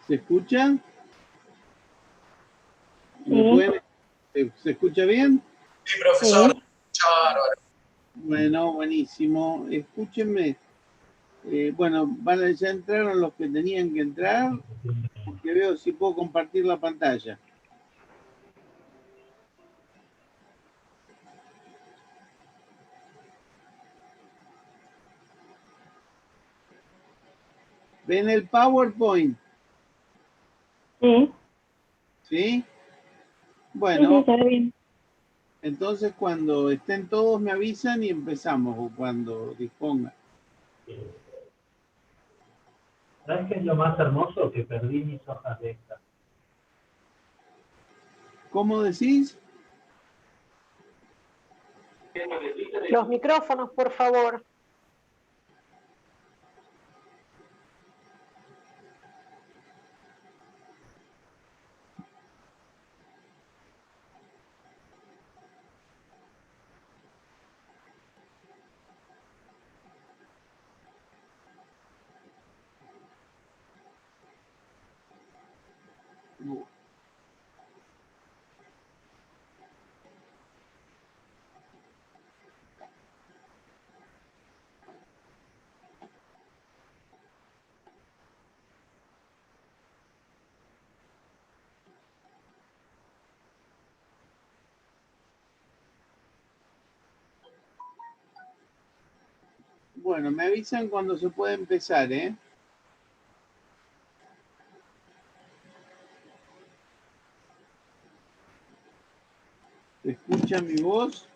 ¿Se escucha? ¿Me Sí, pueden? ¿Se escucha bien? Sí, profesor, sí. escucha bárbaro. Bueno, buenísimo. Escúchenme. Bueno, ya entraron los que tenían que entrar, porque veo si puedo compartir la pantalla. ¿Ven el PowerPoint? Sí, ¿Sí? sí, sí, Bueno, se ve bien. entonces cuando estén todos me avisan y empezamos, o cuando dispongan. ¿Sabes qué es lo más hermoso? Que perdí mis hojas de estas. ¿Cómo decís? Los micrófonos, por favor. Bueno, me avisan cuando se puede empezar, ¿eh? ¿Escucha mi voz?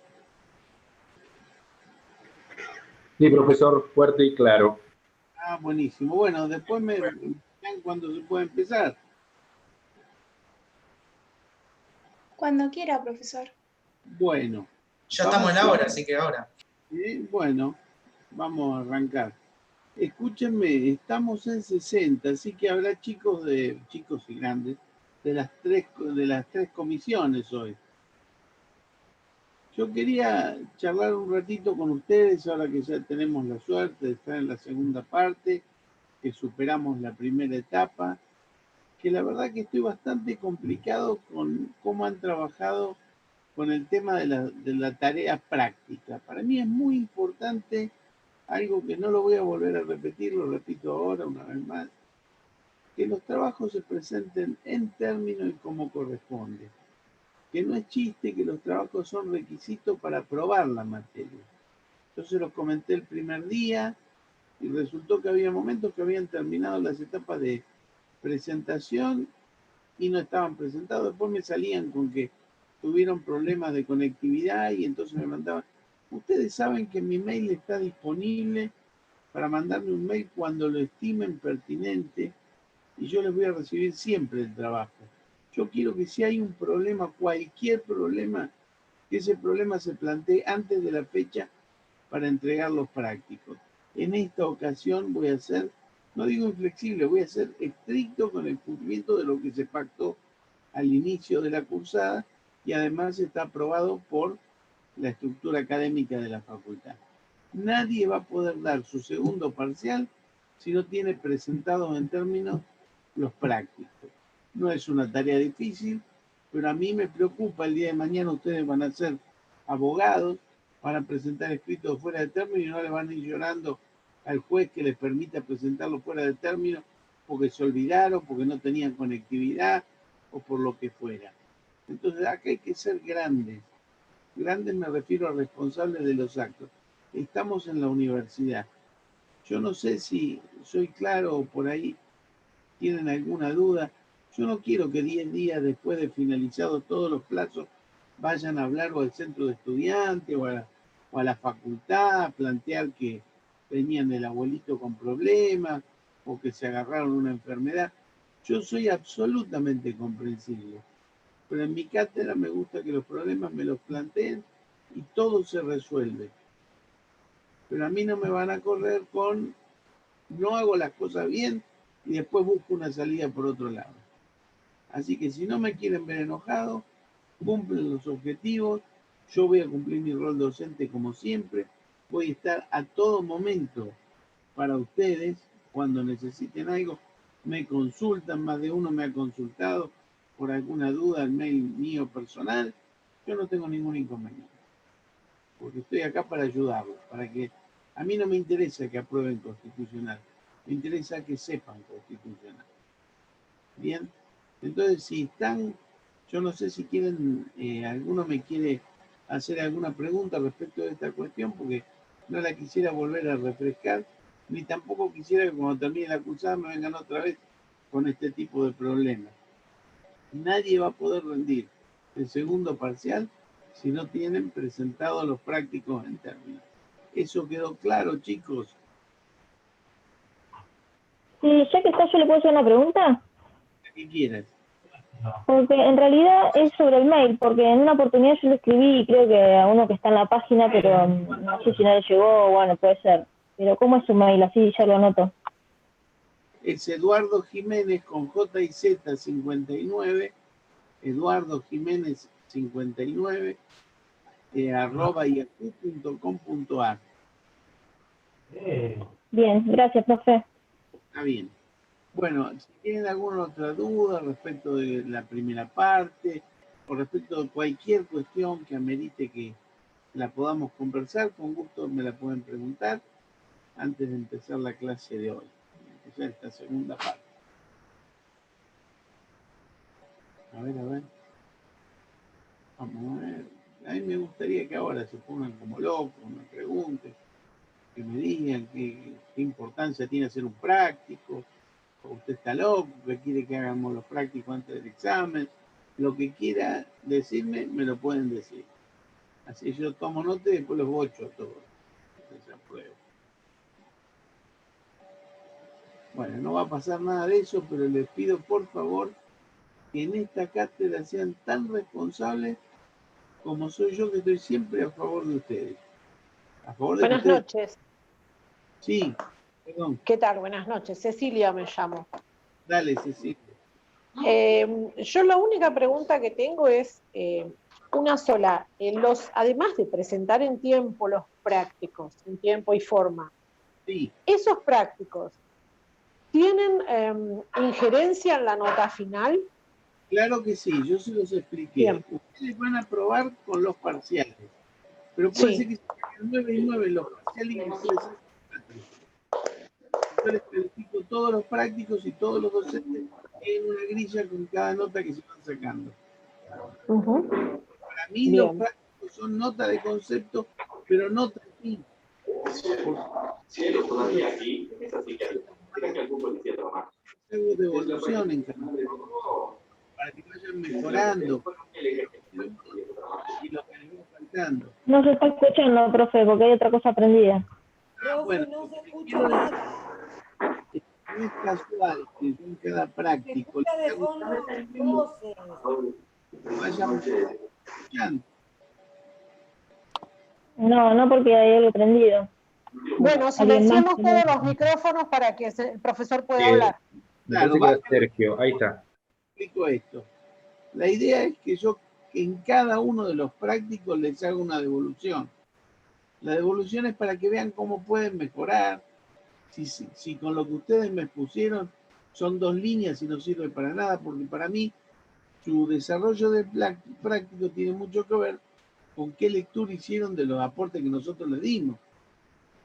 Sí, profesor, fuerte y claro. Ah, buenísimo. Bueno, después me ven cuando se puede empezar. Cuando quiera, profesor. Bueno, Ya vamos estamos en la hora, así que ahora. bueno, vamos a arrancar. Escúchenme, estamos en 60, así que habrá chicos y grandes de las tres comisiones hoy. Yo quería charlar un ratito con ustedes ahora que ya tenemos la suerte de estar en la segunda parte, que superamos la primera etapa, que la verdad que estoy bastante complicado con cómo han trabajado con el tema de la tarea práctica. Para mí es muy importante algo que no lo voy a volver a repetir, lo repito ahora una vez más, que los trabajos se presenten en términos y como corresponde. Que no es chiste que los trabajos son requisitos para aprobar la materia. Yo se los comenté el primer día y resultó que había momentos que habían terminado las etapas de presentación y no estaban presentados. Después me salían con que tuvieron problemas de conectividad y entonces me mandaban. Ustedes saben que mi mail está disponible para mandarme un mail cuando lo estimen pertinente y yo les voy a recibir siempre el trabajo. Yo quiero que si hay un problema, cualquier problema, que ese problema se plantee antes de la fecha para entregar los prácticos. En esta ocasión voy a ser, no digo inflexible, voy a ser estricto con el cumplimiento de lo que se pactó al inicio de la cursada y además está aprobado por la estructura académica de la facultad. Nadie va a poder dar su segundo parcial si no tiene presentados en términos los prácticos. No es una tarea difícil, pero a mí me preocupa el día de mañana ustedes van a ser abogados, van a presentar escritos fuera de término y no le van a ir llorando al juez que les permita presentarlo fuera de término porque se olvidaron, porque no tenían conectividad o por lo que fuera. Entonces acá hay que ser grandes. Grandes me refiero a responsables de los actos. Estamos en la universidad. Yo no sé si soy claro o por ahí tienen alguna duda. Yo no quiero que 10 días después de finalizados todos los plazos vayan a hablar o al centro de estudiantes o a la facultad a plantear que tenían el abuelito con problemas o que se agarraron una enfermedad. Yo soy absolutamente comprensible, pero en mi cátedra me gusta que los problemas me los planteen y todo se resuelve. Pero a mí no me van a correr con no hago las cosas bien y después busco una salida por otro lado. Así que si no me quieren ver enojado, cumplen los objetivos, yo voy a cumplir mi rol docente como siempre, voy a estar a todo momento para ustedes cuando necesiten algo. me consultan, más de uno me ha consultado por alguna duda al mail mío personal, yo no tengo ningún inconveniente. Porque estoy acá para ayudarlos, para que a mí no me interesa que aprueben constitucional, me interesa que sepan constitucional. Bien, entonces si están, yo no sé si quieren, alguno me quiere hacer alguna pregunta respecto de esta cuestión, porque no la quisiera volver a refrescar, ni tampoco quisiera que cuando termine la cursada me vengan otra vez con este tipo de problemas. Nadie va a poder rendir el segundo parcial si no tienen presentados los prácticos en términos. ¿Eso quedó claro, chicos? Sí, ya que está, yo le puedo hacer una pregunta. ¿Qué quieras? Porque en realidad es sobre el mail, porque en una oportunidad yo lo escribí, creo que a uno que está en la página, pero no sé si no le llegó, bueno, puede ser. Pero ¿cómo es su mail? Así ya lo anoto. Es Eduardo Jiménez con J y Z 59, Eduardo Jiménez 59, @yahoo.com.ar. Bien, gracias, profe. Está bien. Bueno, si tienen alguna otra duda respecto de la primera parte o respecto de cualquier cuestión que amerite que la podamos conversar, con gusto me la pueden preguntar antes de empezar la clase de hoy, empezar esta segunda parte. A ver. Vamos a ver. A mí me gustaría que ahora se pongan como locos, me pregunten, que me digan qué importancia tiene hacer un práctico, o usted está loco, que quiere que hagamos los prácticos antes del examen. Lo que quiera decirme, me lo pueden decir. Así yo tomo nota y después los bocho a todos. Bueno, no va a pasar nada de eso, pero les pido por favor que en esta cátedra sean tan responsables como soy yo, que estoy siempre a favor de ustedes. A favor de Buenas ustedes. noches. Sí, perdón. ¿Qué tal? Buenas noches. Cecilia me llamo. Dale, Cecilia. Yo la única pregunta que tengo es una sola. Además de presentar en tiempo los prácticos, en tiempo y forma, Sí. ¿esos prácticos tienen injerencia en la nota final? Claro que sí, yo se los expliqué. Bien. Ustedes van a probar con los parciales, pero puede ser que se saquen 9 y 9 los parciales y ustedes saquen 4. Yo les califico todos los prácticos y todos los docentes en una grilla con cada nota que se van sacando. Para mí los prácticos son nota de concepto, pero nota de fin. Cielo todavía aquí, en esa silla. Que algún policía trabaja. Hago devolución en cada para que vayan mejorando y lo que les va faltando. No se está escuchando, profe, porque hay otra cosa aprendida. Bueno, no se escucha nada. No es casual que yo en cada práctico le hago vayan escuchando. No, porque hay algo prendido. Bueno, silenciamos todos los micrófonos para que el profesor pueda hablar. Claro, Sergio, ahí está. Explico esto. La idea es que yo en cada uno de los prácticos les haga una devolución. La devolución es para que vean cómo pueden mejorar. Si con lo que ustedes me pusieron son 2 líneas y no sirve para nada, porque para mí su desarrollo de práctico tiene mucho que ver con qué lectura hicieron de los aportes que nosotros les dimos.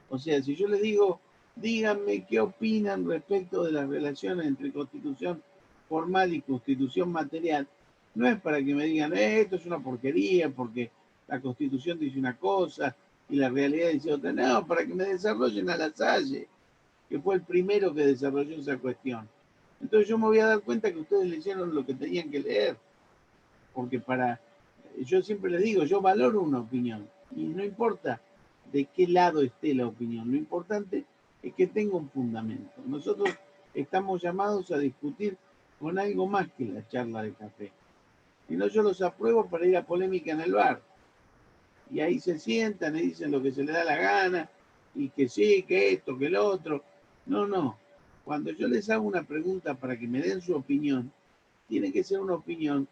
O sea, si yo les digo, díganme qué opinan respecto de las relaciones entre constitución formal y constitución material, no es para que me digan, esto es una porquería porque la constitución dice una cosa y la realidad dice otra. No, para que me desarrollen a la Salle, que fue el primero que desarrolló esa cuestión. Entonces yo me voy a dar cuenta que ustedes leyeron lo que tenían que leer, porque yo siempre les digo, yo valoro una opinión y no importa de qué lado esté la opinión, lo importante es que tenga un fundamento. Nosotros estamos llamados a discutir con algo más que la charla de café. Si no, yo los apruebo para ir a polémica en el bar. Y ahí se sientan y dicen lo que se les da la gana, y que sí, que esto, que lo otro. No. Cuando yo les hago una pregunta para que me den su opinión, tiene que ser una opinión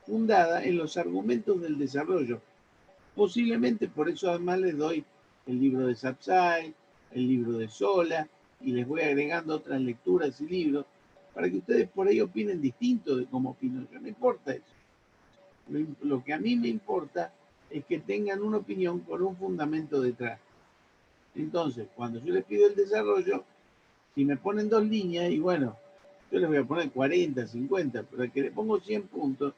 fundada en los argumentos del desarrollo. Posiblemente por eso además les doy el libro de Sapsay, el libro de Sola, y les voy agregando otras lecturas y libros para que ustedes por ahí opinen distinto de cómo opino yo. No importa eso. Lo que a mí me importa es que tengan una opinión con un fundamento detrás. Entonces, cuando yo les pido el desarrollo, si me ponen 2 líneas, y bueno, yo les voy a poner 40, 50, pero el que le pongo 100 puntos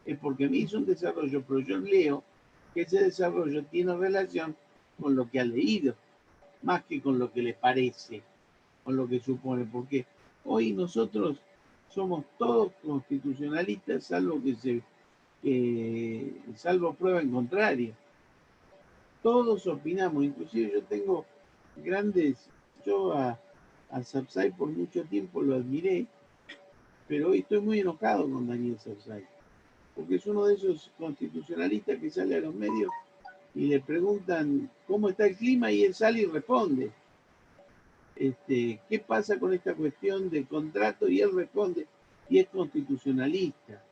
es porque me hizo un desarrollo, pero yo leo que ese desarrollo tiene relación con lo que ha leído, más que con lo que le parece, con lo que supone, porque hoy nosotros somos todos constitucionalistas, salvo prueba en contrario. Todos opinamos, inclusive yo tengo yo a Sapsay por mucho tiempo lo admiré, pero hoy estoy muy enojado con Daniel Sapsay, porque es uno de esos constitucionalistas que sale a los medios y le preguntan cómo está el clima y él sale y responde. ¿Qué pasa con esta cuestión del contrato? Y él responde, y es constitucionalista.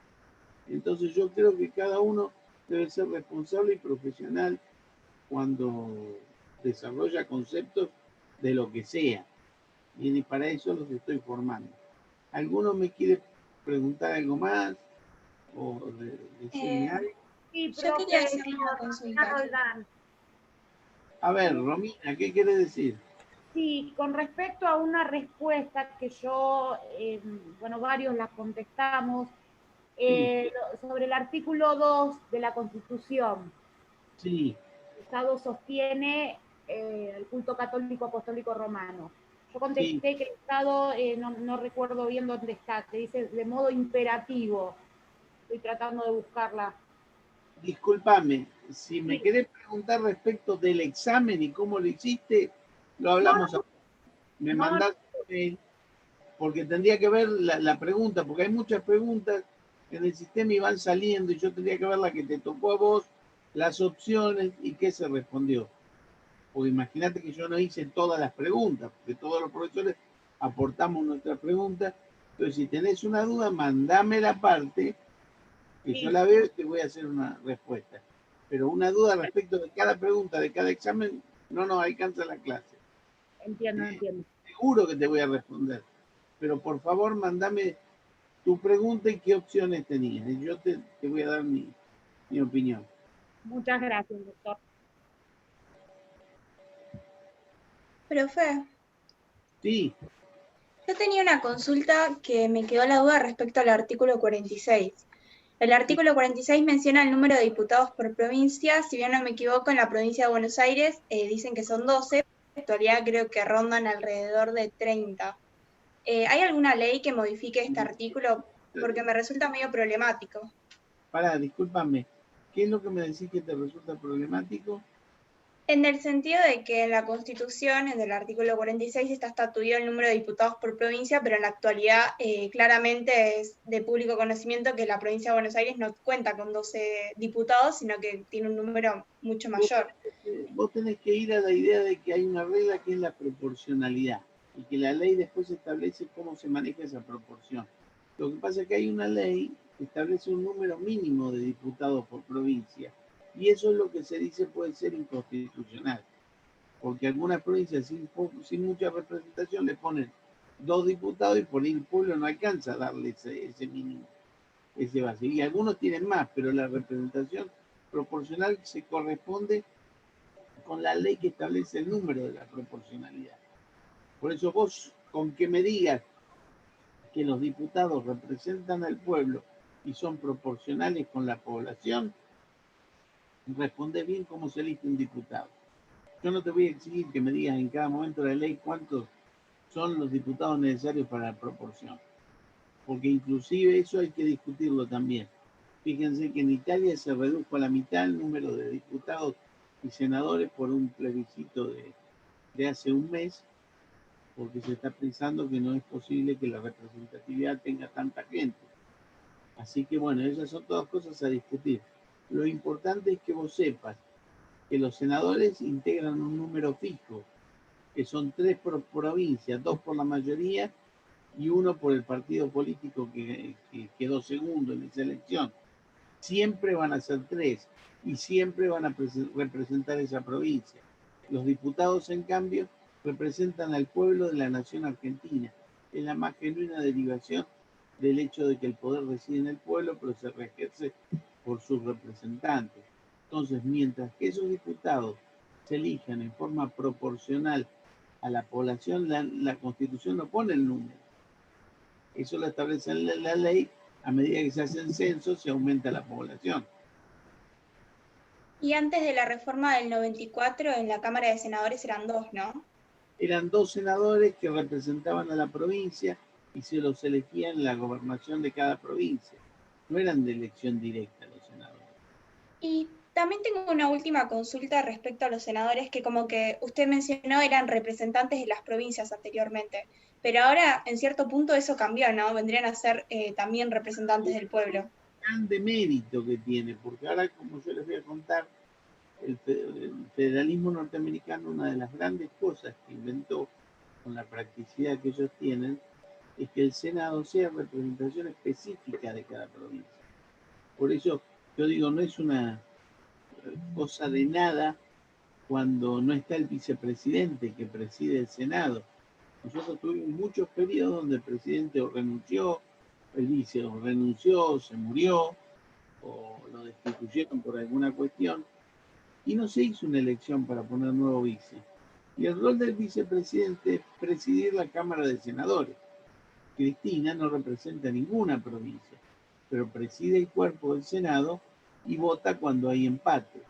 Entonces yo creo que cada uno debe ser responsable y profesional cuando desarrolla conceptos de lo que sea. Y para eso los estoy formando. ¿Alguno me quiere preguntar algo más? ¿O decirme algo? Sí, yo quería hacerle una consulta. A ver, Romina, ¿qué quiere decir? Sí, con respecto a una respuesta que yo, bueno, varios la contestamos, sobre el artículo 2 de la Constitución. Sí. El Estado sostiene el culto católico apostólico romano. Yo contesté que el Estado, no recuerdo bien dónde está, que dice de modo imperativo. Estoy tratando de buscarla. Discúlpame, si me querés preguntar respecto del examen y cómo lo hiciste, lo hablamos. Me mandaste mail, porque tendría que ver la pregunta, porque hay muchas preguntas en el sistema y van saliendo, y yo tendría que ver la que te tocó a vos, las opciones y qué se respondió. Porque imagínate que yo no hice todas las preguntas, porque todos los profesores aportamos nuestras preguntas. Entonces, si tenés una duda, mandame la parte, que yo la veo y te voy a hacer una respuesta. Pero una duda respecto de cada pregunta, de cada examen, no nos alcanza la clase. Entiendo. Seguro que te voy a responder. Pero por favor, mandame tu pregunta y qué opciones tenías. Y yo te voy a dar mi opinión. Muchas gracias, doctor. Profe. Sí. Yo tenía una consulta que me quedó la duda respecto al artículo 46. El artículo 46 menciona el número de diputados por provincia. Si bien no me equivoco, en la provincia de Buenos Aires dicen que son 12, en la actualidad creo que rondan alrededor de 30. ¿Hay alguna ley que modifique este artículo? Porque me resulta medio problemático. Discúlpame, ¿qué es lo que me decís que te resulta problemático? En el sentido de que en la Constitución, en el artículo 46, está estatuido el número de diputados por provincia, pero en la actualidad claramente es de público conocimiento que la provincia de Buenos Aires no cuenta con 12 diputados, sino que tiene un número mucho mayor. Vos tenés que ir a la idea de que hay una regla que es la proporcionalidad y que la ley después establece cómo se maneja esa proporción. Lo que pasa es que hay una ley que establece un número mínimo de diputados por provincia. Y eso es lo que se dice puede ser inconstitucional, porque algunas provincias sin mucha representación le ponen 2 diputados y por ahí el pueblo no alcanza a darle ese mínimo, ese base. Y algunos tienen más, pero la representación proporcional se corresponde con la ley que establece el número de la proporcionalidad. Por eso vos, con que me digas que los diputados representan al pueblo y son proporcionales con la población, responde bien cómo se elige un diputado. Yo no te voy a exigir que me digas en cada momento de la ley cuántos son los diputados necesarios para la proporción, porque inclusive eso hay que discutirlo también. Fíjense que en Italia se redujo a la mitad el número de diputados y senadores por un plebiscito de hace un mes, porque se está pensando que no es posible que la representatividad tenga tanta gente. Así que bueno, esas son todas cosas a discutir. Lo importante es que vos sepas que los senadores integran un número fijo, que son 3 por provincia, 2 por la mayoría y 1 por el partido político que quedó segundo en esa elección. Siempre van a ser 3 y siempre van a representar esa provincia. Los diputados, en cambio, representan al pueblo de la nación argentina es la más genuina derivación del hecho de que el poder reside en el pueblo, pero se ejerce por sus representantes. Entonces, mientras que esos diputados se elijan en forma proporcional a la población, la Constitución no pone el número. Eso lo establece la ley. A medida que se hacen censos, se aumenta la población. Y antes de la reforma del 94, en la Cámara de Senadores eran 2, ¿no? Eran 2 senadores que representaban a la provincia y se los elegía en la gobernación de cada provincia. No eran de elección directa los senadores. Y también tengo una última consulta respecto a los senadores que, como que usted mencionó, eran representantes de las provincias anteriormente, pero ahora en cierto punto eso cambió, ¿no? Vendrían a ser también representantes del pueblo. Grande mérito que tiene, porque ahora, como yo les voy a contar, el federalismo norteamericano, una de las grandes cosas que inventó con la practicidad que ellos tienen, es que el Senado sea representación específica de cada provincia. Por eso yo digo, no es una cosa de nada cuando no está el vicepresidente que preside el Senado. Nosotros tuvimos muchos periodos donde el presidente o renunció, el vice o renunció, se murió, o lo destituyeron por alguna cuestión, y no se hizo una elección para poner nuevo vice. Y el rol del vicepresidente es presidir la Cámara de Senadores. Cristina no representa ninguna provincia, pero preside el cuerpo del Senado y vota cuando hay empate.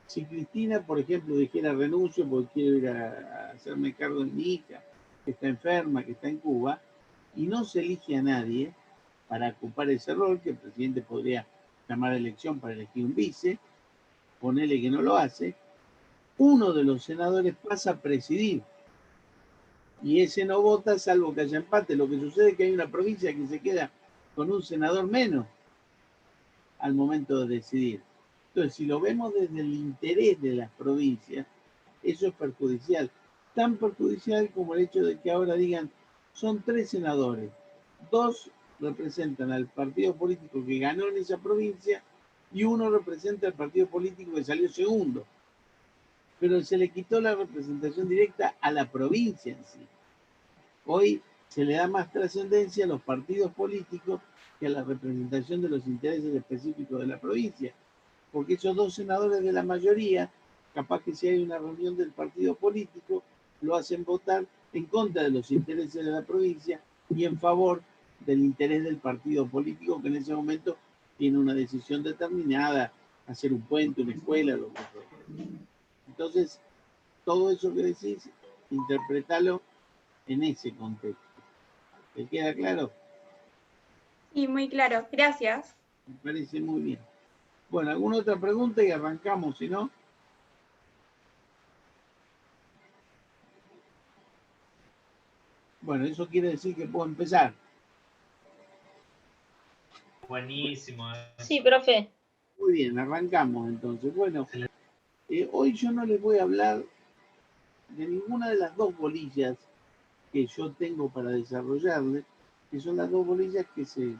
Si Cristina, por ejemplo, dijera renuncio porque quiero ir a hacerme cargo de mi hija, que está enferma, que está en Cuba, y no se elige a nadie para ocupar ese rol, que el presidente podría llamar a elección para elegir un vice, ponele que no lo hace, uno de los senadores pasa a presidir y ese no vota salvo que haya empate. Lo que sucede es que hay una provincia que se queda con un senador menos al momento de decidir. Entonces, si lo vemos desde el interés de las provincias, eso es perjudicial. Tan perjudicial como el hecho de que ahora digan, son 3 senadores, 2 representan al partido político que ganó en esa provincia y 1 representa al partido político que salió segundo. Pero se le quitó la representación directa a la provincia en sí. Hoy se le da más trascendencia a los partidos políticos que a la representación de los intereses específicos de la provincia, porque esos 2 senadores de la mayoría, capaz que si hay una reunión del partido político, lo hacen votar en contra de los intereses de la provincia y en favor del interés del partido político que en ese momento tiene una decisión determinada, hacer un puente, una escuela, lo que sea. Entonces, todo eso que decís, interpretalo en ese contexto. ¿Te queda claro? Sí, muy claro. Gracias. Me parece muy bien. Bueno, ¿alguna otra pregunta y arrancamos, si no? Bueno, eso quiere decir que puedo empezar. Buenísimo. Sí, profe. Muy bien, arrancamos entonces. Bueno, hoy yo no les voy a hablar de ninguna de las 2 bolillas que yo tengo para desarrollarles, que son las 2 bolillas que se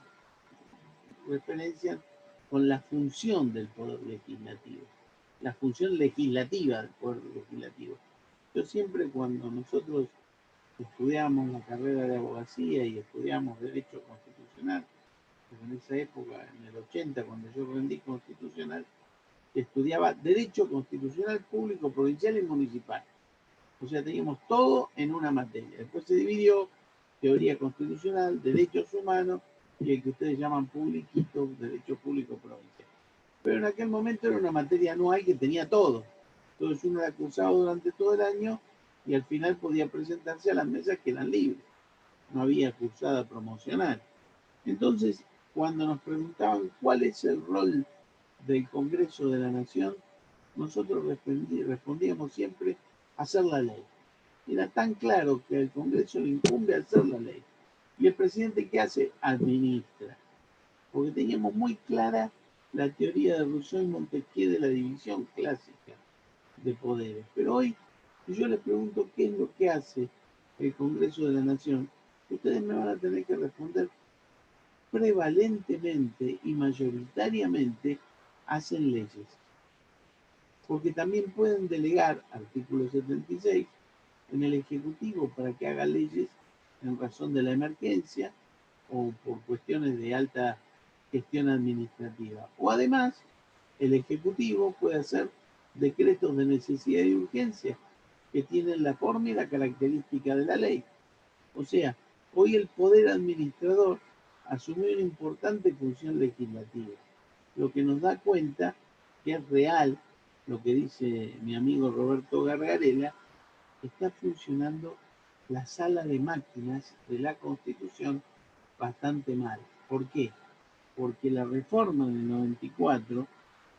referencian con la función del Poder Legislativo, la función legislativa del Poder Legislativo. Yo siempre cuando nosotros estudiamos la carrera de abogacía y estudiamos Derecho Constitucional, en esa época, en el 80, cuando yo rendí constitucional, estudiaba Derecho Constitucional Público, Provincial y Municipal. O sea, teníamos todo en una materia. Después se dividió Teoría Constitucional, Derechos Humanos y el que ustedes llaman publiquito, Derecho Público Provincial. Pero en aquel momento era una materia anual que tenía todo. Entonces uno era cursado durante todo el año y al final podía presentarse a las mesas que eran libres. No había cursada promocional. Entonces, cuando nos preguntaban cuál es el rol del Congreso de la Nación, nosotros respondíamos siempre hacer la ley. Era tan claro que al Congreso le incumbe hacer la ley. ¿Y el presidente qué hace? Administra. Porque teníamos muy clara la teoría de Rousseau y Montesquieu de la división clásica de poderes. Pero hoy, si yo les pregunto qué es lo que hace el Congreso de la Nación, ustedes me van a tener que responder prevalentemente y mayoritariamente hacen leyes. Porque también pueden delegar, artículo 76, en el Ejecutivo para que haga leyes en razón de la emergencia o por cuestiones de alta gestión administrativa. O además, el Ejecutivo puede hacer decretos de necesidad y urgencia que tienen la forma y la característica de la ley. O sea, hoy el poder administrador asumió una importante función legislativa, lo que nos da cuenta que es real lo que dice mi amigo Roberto Gargarella, está funcionando la sala de máquinas de la Constitución bastante mal. ¿Por qué? Porque la reforma del 94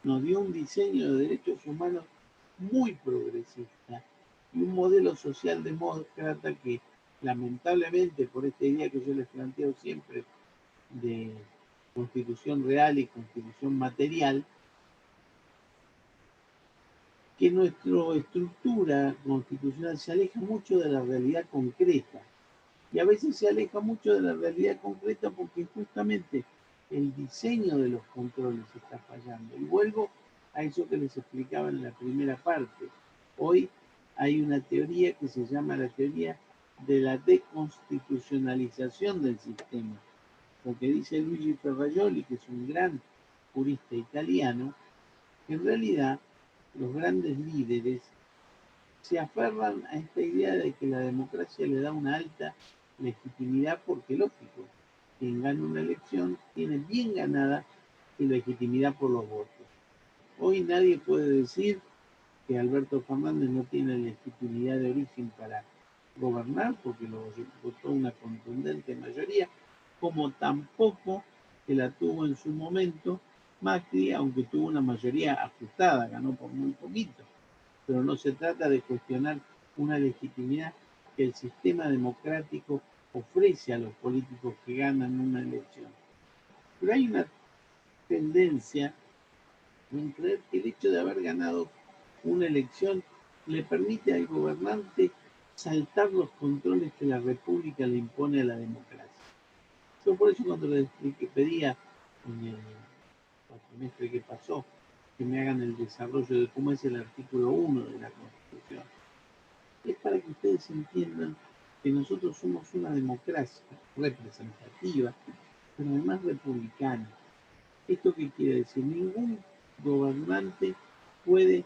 nos dio un diseño de derechos humanos muy progresista y un modelo socialdemócrata que lamentablemente por esta idea que yo les planteo siempre de constitución real y constitución material, que nuestra estructura constitucional se aleja mucho de la realidad concreta. Y a veces se aleja mucho de la realidad concreta porque justamente el diseño de los controles está fallando. Y vuelvo a eso que les explicaba en la primera parte. Hoy hay una teoría que se llama la teoría de la deconstitucionalización del sistema. Lo que dice Luigi Ferrajoli, que es un gran jurista italiano, que en realidad los grandes líderes se aferran a esta idea de que la democracia le da una alta legitimidad porque, lógico, quien gana una elección tiene bien ganada su legitimidad por los votos. Hoy nadie puede decir que Alberto Fernández no tiene legitimidad de origen para gobernar porque lo votó una contundente mayoría, como tampoco que la tuvo en su momento Macri, aunque tuvo una mayoría ajustada, ganó por muy poquito. Pero no se trata de cuestionar una legitimidad que el sistema democrático ofrece a los políticos que ganan una elección. Pero hay una tendencia en creer que el hecho de haber ganado una elección le permite al gobernante saltar los controles que la República le impone a la democracia. Yo por eso cuando les pedía en el trimestre que pasó que me hagan el desarrollo de cómo es el artículo 1 de la Constitución, es para que ustedes entiendan que nosotros somos una democracia representativa, pero además republicana. ¿Esto qué quiere decir? Ningún gobernante puede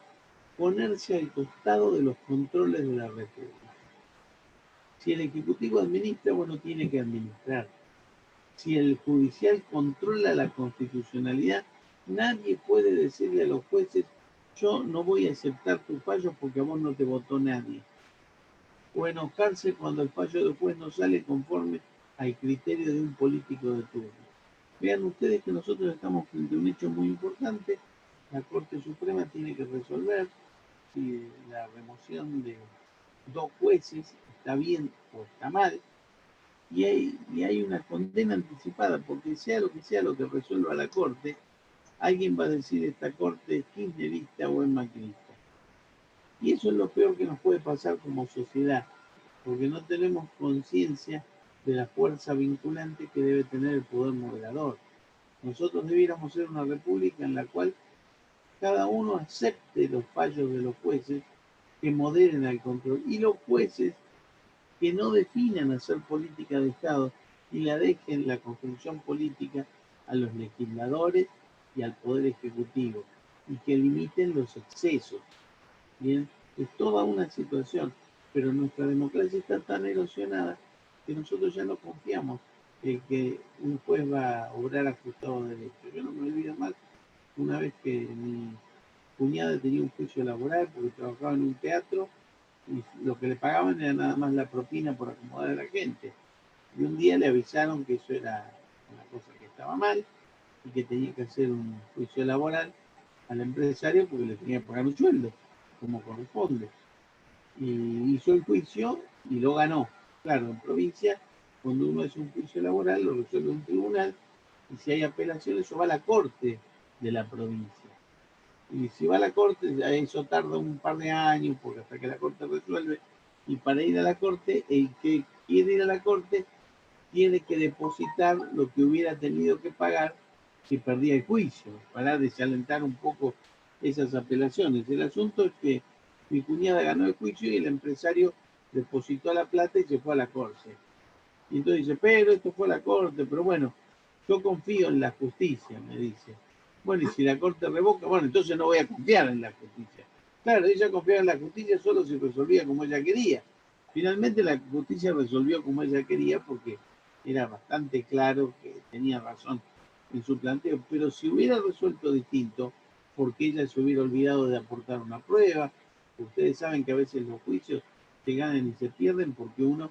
ponerse al costado de los controles de la República. Si el Ejecutivo administra, bueno, tiene que administrar. Si el judicial controla la constitucionalidad, nadie puede decirle a los jueces, yo no voy a aceptar tus fallos porque a vos no te votó nadie. O enojarse cuando el fallo del juez no sale conforme al criterio de un político de turno. Vean ustedes que nosotros estamos frente a un hecho muy importante. La Corte Suprema tiene que resolver si la remoción de 2 jueces está bien o está mal. Y hay una condena anticipada, porque sea lo que resuelva la Corte, alguien va a decir esta Corte es kirchnerista o es macrista. Y eso es lo peor que nos puede pasar como sociedad, porque no tenemos conciencia de la fuerza vinculante que debe tener el poder moderador. Nosotros debiéramos ser una república en la cual cada uno acepte los fallos de los jueces que moderen al control, y los jueces que no definan hacer política de Estado y la dejen la construcción política a los legisladores y al Poder Ejecutivo, y que limiten los excesos. Bien, es toda una situación, pero nuestra democracia está tan erosionada que nosotros ya no confiamos en que un juez va a obrar ajustado de derecho. Yo no me olvido más una vez que mi cuñada tenía un juicio laboral porque trabajaba en un teatro y lo que le pagaban era nada más la propina por acomodar a la gente. Y un día le avisaron que eso era una cosa que estaba mal y que tenía que hacer un juicio laboral al empresario porque le tenía que pagar un sueldo, como corresponde. Y hizo el juicio y lo ganó. Claro, en provincia, cuando uno hace un juicio laboral, lo resuelve un tribunal, y si hay apelaciones, eso va a la corte de la provincia. Y si va a la corte, eso tarda un par de años, porque hasta que la corte resuelve, y para ir a la corte, el que quiere ir a la corte tiene que depositar lo que hubiera tenido que pagar si perdía el juicio, para desalentar un poco esas apelaciones. El asunto es que mi cuñada ganó el juicio y el empresario depositó la plata y se fue a la corte. Y entonces dice, pero esto fue la Corte, pero bueno, yo confío en la justicia, me dice. Bueno, y si la Corte revoca, bueno, entonces no voy a confiar en la justicia. Claro, ella confiaba en la justicia solo si resolvía como ella quería. Finalmente la justicia resolvió como ella quería porque era bastante claro que tenía razón en su planteo, pero si hubiera resuelto distinto, porque ella se hubiera olvidado de aportar una prueba, ustedes saben que a veces los juicios se ganan y se pierden porque uno,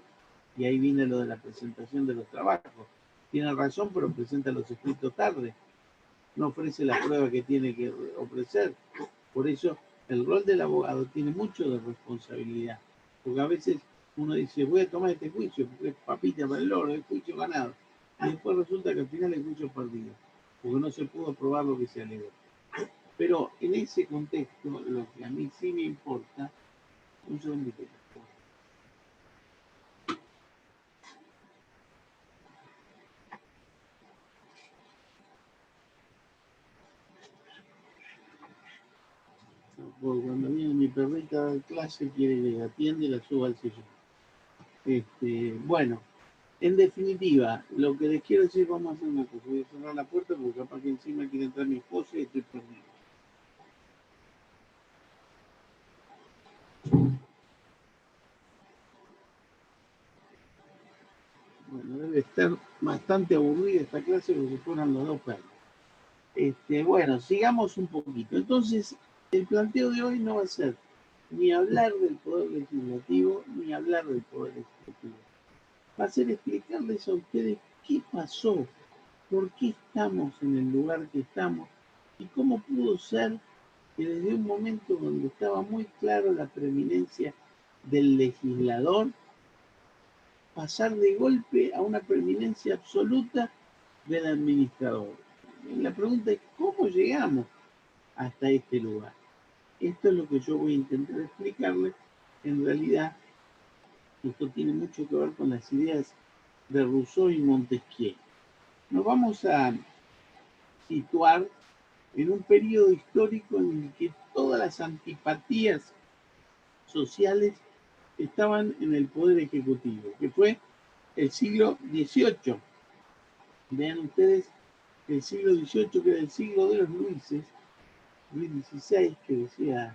y ahí viene lo de la presentación de los trabajos, tiene razón pero presenta los escritos tarde, no ofrece la prueba que tiene que ofrecer. Por eso el rol del abogado tiene mucho de responsabilidad, porque a veces uno dice, voy a tomar este juicio, porque es papita para el loro, es juicio ganado. Y después resulta que al final es juicio perdido, porque no se pudo probar lo que se alegó. Pero en ese contexto, lo que a mí sí me importa, un segundito. Porque cuando viene mi perrita de clase, quiere que la atiende y la suba al sillón. Bueno, en definitiva, lo que les quiero decir, vamos a hacer una cosa. Voy a cerrar la puerta porque capaz que encima quiere entrar mi esposa y estoy perdido. Bueno, debe estar bastante aburrida esta clase porque se fueron los dos perros. Bueno, sigamos un poquito. Entonces, el planteo de hoy no va a ser ni hablar del poder legislativo ni hablar del poder ejecutivo. Va a ser explicarles a ustedes qué pasó, por qué estamos en el lugar que estamos y cómo pudo ser que desde un momento donde estaba muy claro la preeminencia del legislador, pasar de golpe a una preeminencia absoluta del administrador. La pregunta es, ¿cómo llegamos hasta este lugar? Esto es lo que yo voy a intentar explicarles. En realidad, esto tiene mucho que ver con las ideas de Rousseau y Montesquieu. Nos vamos a situar en un periodo histórico en el que todas las antipatías sociales estaban en el poder ejecutivo, que fue el siglo XVIII. Vean ustedes que el siglo XVIII, que era el siglo de los Luises, Luis XVI, que decía,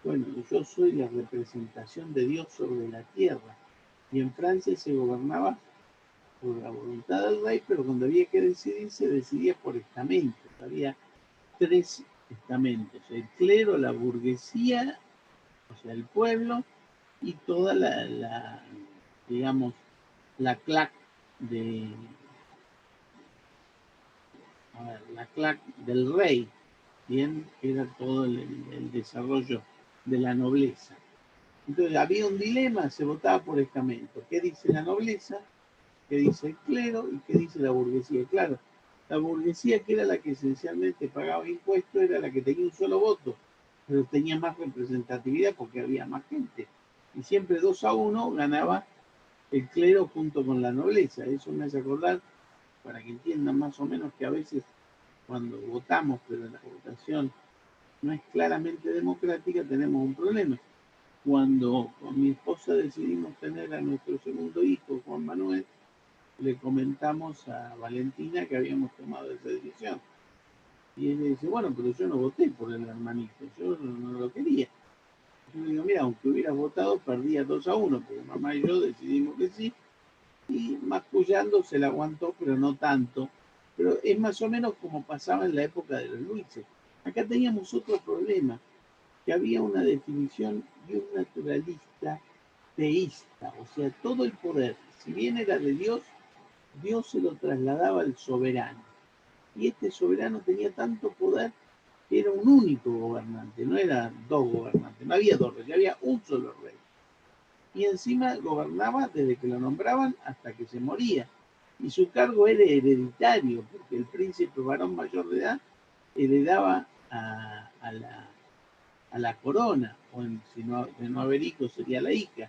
bueno, yo soy la representación de Dios sobre la tierra, y en Francia se gobernaba por la voluntad del rey, pero cuando había que decidir, se decidía por estamentos. Había 3 estamentos: el clero, la burguesía, o sea, el pueblo, y toda digamos, la clac la clac del rey, bien, era todo el desarrollo de la nobleza. Entonces había un dilema, se votaba por estamento. ¿Qué dice la nobleza? ¿Qué dice el clero? ¿Y qué dice la burguesía? Claro, la burguesía, que era la que esencialmente pagaba impuestos, era la que tenía un solo voto, pero tenía más representatividad porque había más gente. Y siempre 2-1 ganaba el clero junto con la nobleza. Eso me hace acordar, para que entiendan más o menos, que a veces cuando votamos, pero la votación no es claramente democrática, tenemos un problema. Cuando con mi esposa decidimos tener a nuestro segundo hijo, Juan Manuel, le comentamos a Valentina que habíamos tomado esa decisión. Y ella dice, bueno, pero yo no voté por el hermanito, yo no lo quería. Yo le digo, mira, aunque hubieras votado, perdía 2-1, porque mamá y yo decidimos que sí, y mascullando se la aguantó, pero no tanto. Pero es más o menos como pasaba en la época de los Luises. Acá teníamos otro problema, que había una definición de un naturalista teísta, o sea, todo el poder, si bien era de Dios, Dios se lo trasladaba al soberano. Y este soberano tenía tanto poder que era un único gobernante, no eran 2 gobernantes, no había 2 reyes, había un solo rey. Y encima gobernaba desde que lo nombraban hasta que se moría. Y su cargo era hereditario, porque el príncipe varón mayor de edad heredaba a la corona, o si no, de no haber hijos sería la hija.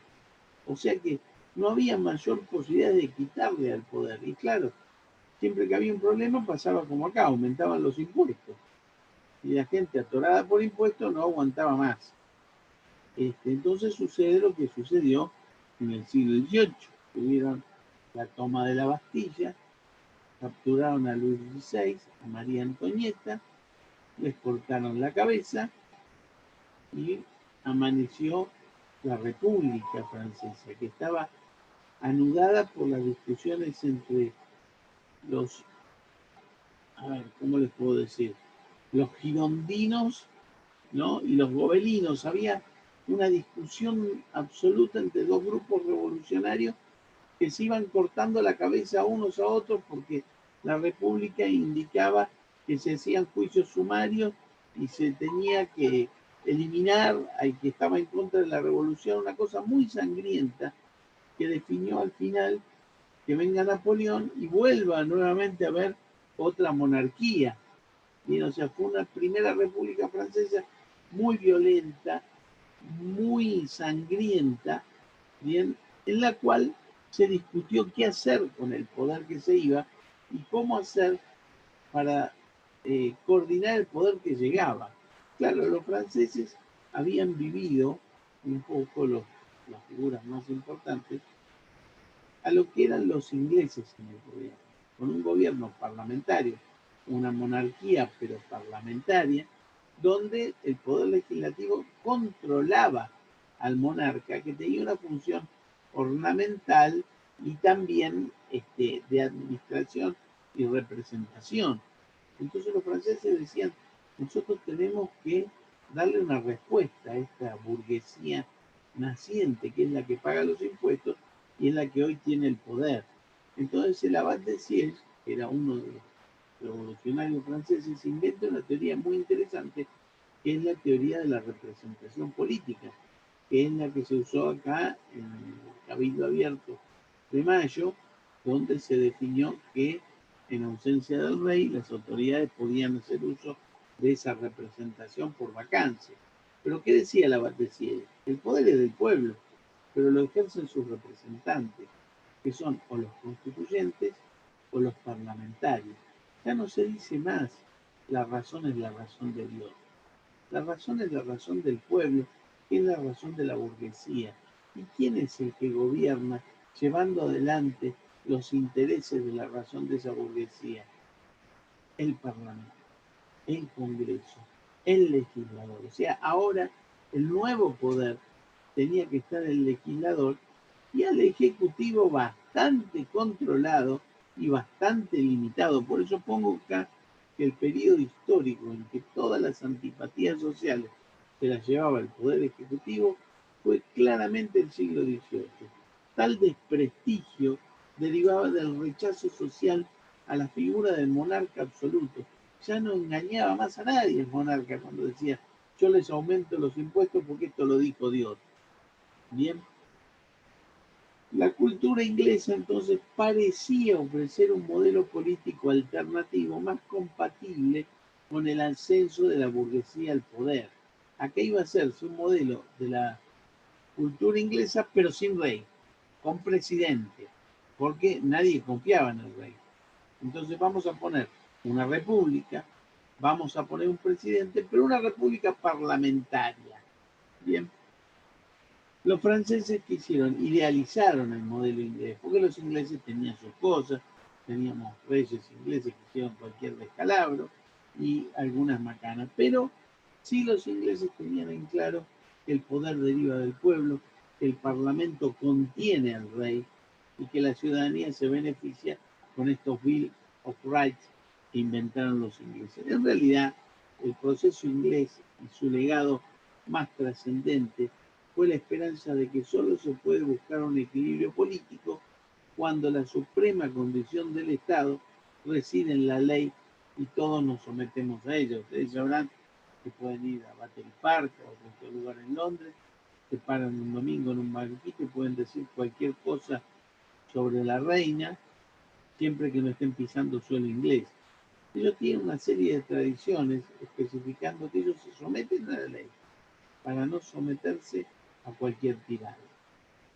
O sea que no había mayor posibilidad de quitarle al poder. Y claro, siempre que había un problema pasaba como acá, aumentaban los impuestos. Y la gente atorada por impuestos no aguantaba más. Entonces sucede lo que sucedió en el siglo XVIII. Tuvieron la toma de la Bastilla, capturaron a Luis XVI, a María Antonieta, les cortaron la cabeza y amaneció la República Francesa, que estaba anudada por las discusiones entre los, a ver, ¿cómo les puedo decir? Los girondinos, ¿no? Y los gobelinos. Había una discusión absoluta entre dos grupos revolucionarios que se iban cortando la cabeza unos a otros porque la República indicaba que se hacían juicios sumarios y se tenía que eliminar al que estaba en contra de la revolución, una cosa muy sangrienta que definió al final que venga Napoleón y vuelva nuevamente a haber otra monarquía. Y, o sea, fue una primera República Francesa muy violenta, muy sangrienta, bien, en la cual se discutió qué hacer con el poder que se iba y cómo hacer para coordinar el poder que llegaba. Claro, los franceses habían vivido un poco las figuras más importantes a lo que eran los ingleses en el gobierno, con un gobierno parlamentario, una monarquía pero parlamentaria, donde el poder legislativo controlaba al monarca, que tenía una función ornamental y también de administración y representación. Entonces los franceses decían, nosotros tenemos que darle una respuesta a esta burguesía naciente, que es la que paga los impuestos y es la que hoy tiene el poder. Entonces el abad de Sieyes, que era uno de los revolucionarios franceses, inventa una teoría muy interesante, que es la teoría de la representación política, que es la que se usó acá en el Cabildo Abierto de Mayo, donde se definió que en ausencia del rey las autoridades podían hacer uso de esa representación por vacancia. Pero ¿qué decía el abad de Sieyes? El poder es del pueblo, pero lo ejercen sus representantes, que son o los constituyentes o los parlamentarios. Ya no se dice más, la razón es la razón de Dios. La razón es la razón del pueblo, que es la razón de la burguesía. ¿Y quién es el que gobierna llevando adelante los intereses de la razón de esa burguesía? El Parlamento, el Congreso, el legislador. O sea, ahora el nuevo poder tenía que estar el legislador y al Ejecutivo bastante controlado y bastante limitado. Por eso pongo acá que el periodo histórico en que todas las antipatías sociales se las llevaba el Poder Ejecutivo fue claramente el siglo XVIII. Tal desprestigio derivaba del rechazo social a la figura del monarca absoluto. Ya no engañaba más a nadie el monarca cuando decía, yo les aumento los impuestos porque esto lo dijo Dios. Bien. La cultura inglesa entonces parecía ofrecer un modelo político alternativo más compatible con el ascenso de la burguesía al poder. Acá iba a hacerse un modelo de la cultura inglesa, pero sin rey, con presidente, porque nadie confiaba en el rey. Entonces vamos a poner una república, vamos a poner un presidente, pero una república parlamentaria. Bien. Los franceses que hicieron, idealizaron el modelo inglés, porque los ingleses tenían sus cosas, teníamos reyes ingleses que hicieron cualquier descalabro y algunas macanas, pero sí los ingleses tenían en claro que el poder deriva del pueblo, que el parlamento contiene al rey y que la ciudadanía se beneficia con estos Bill of Rights que inventaron los ingleses. En realidad, el proceso inglés y su legado más trascendente fue la esperanza de que solo se puede buscar un equilibrio político cuando la suprema condición del Estado reside en la ley y todos nos sometemos a ella. Ustedes sabrán que pueden ir a Battery Park o a cualquier lugar en Londres, se paran un domingo en un banquito y pueden decir cualquier cosa sobre la reina, siempre que no estén pisando suelo inglés. Ellos tienen una serie de tradiciones especificando que ellos se someten a la ley para no someterse a cualquier tirano.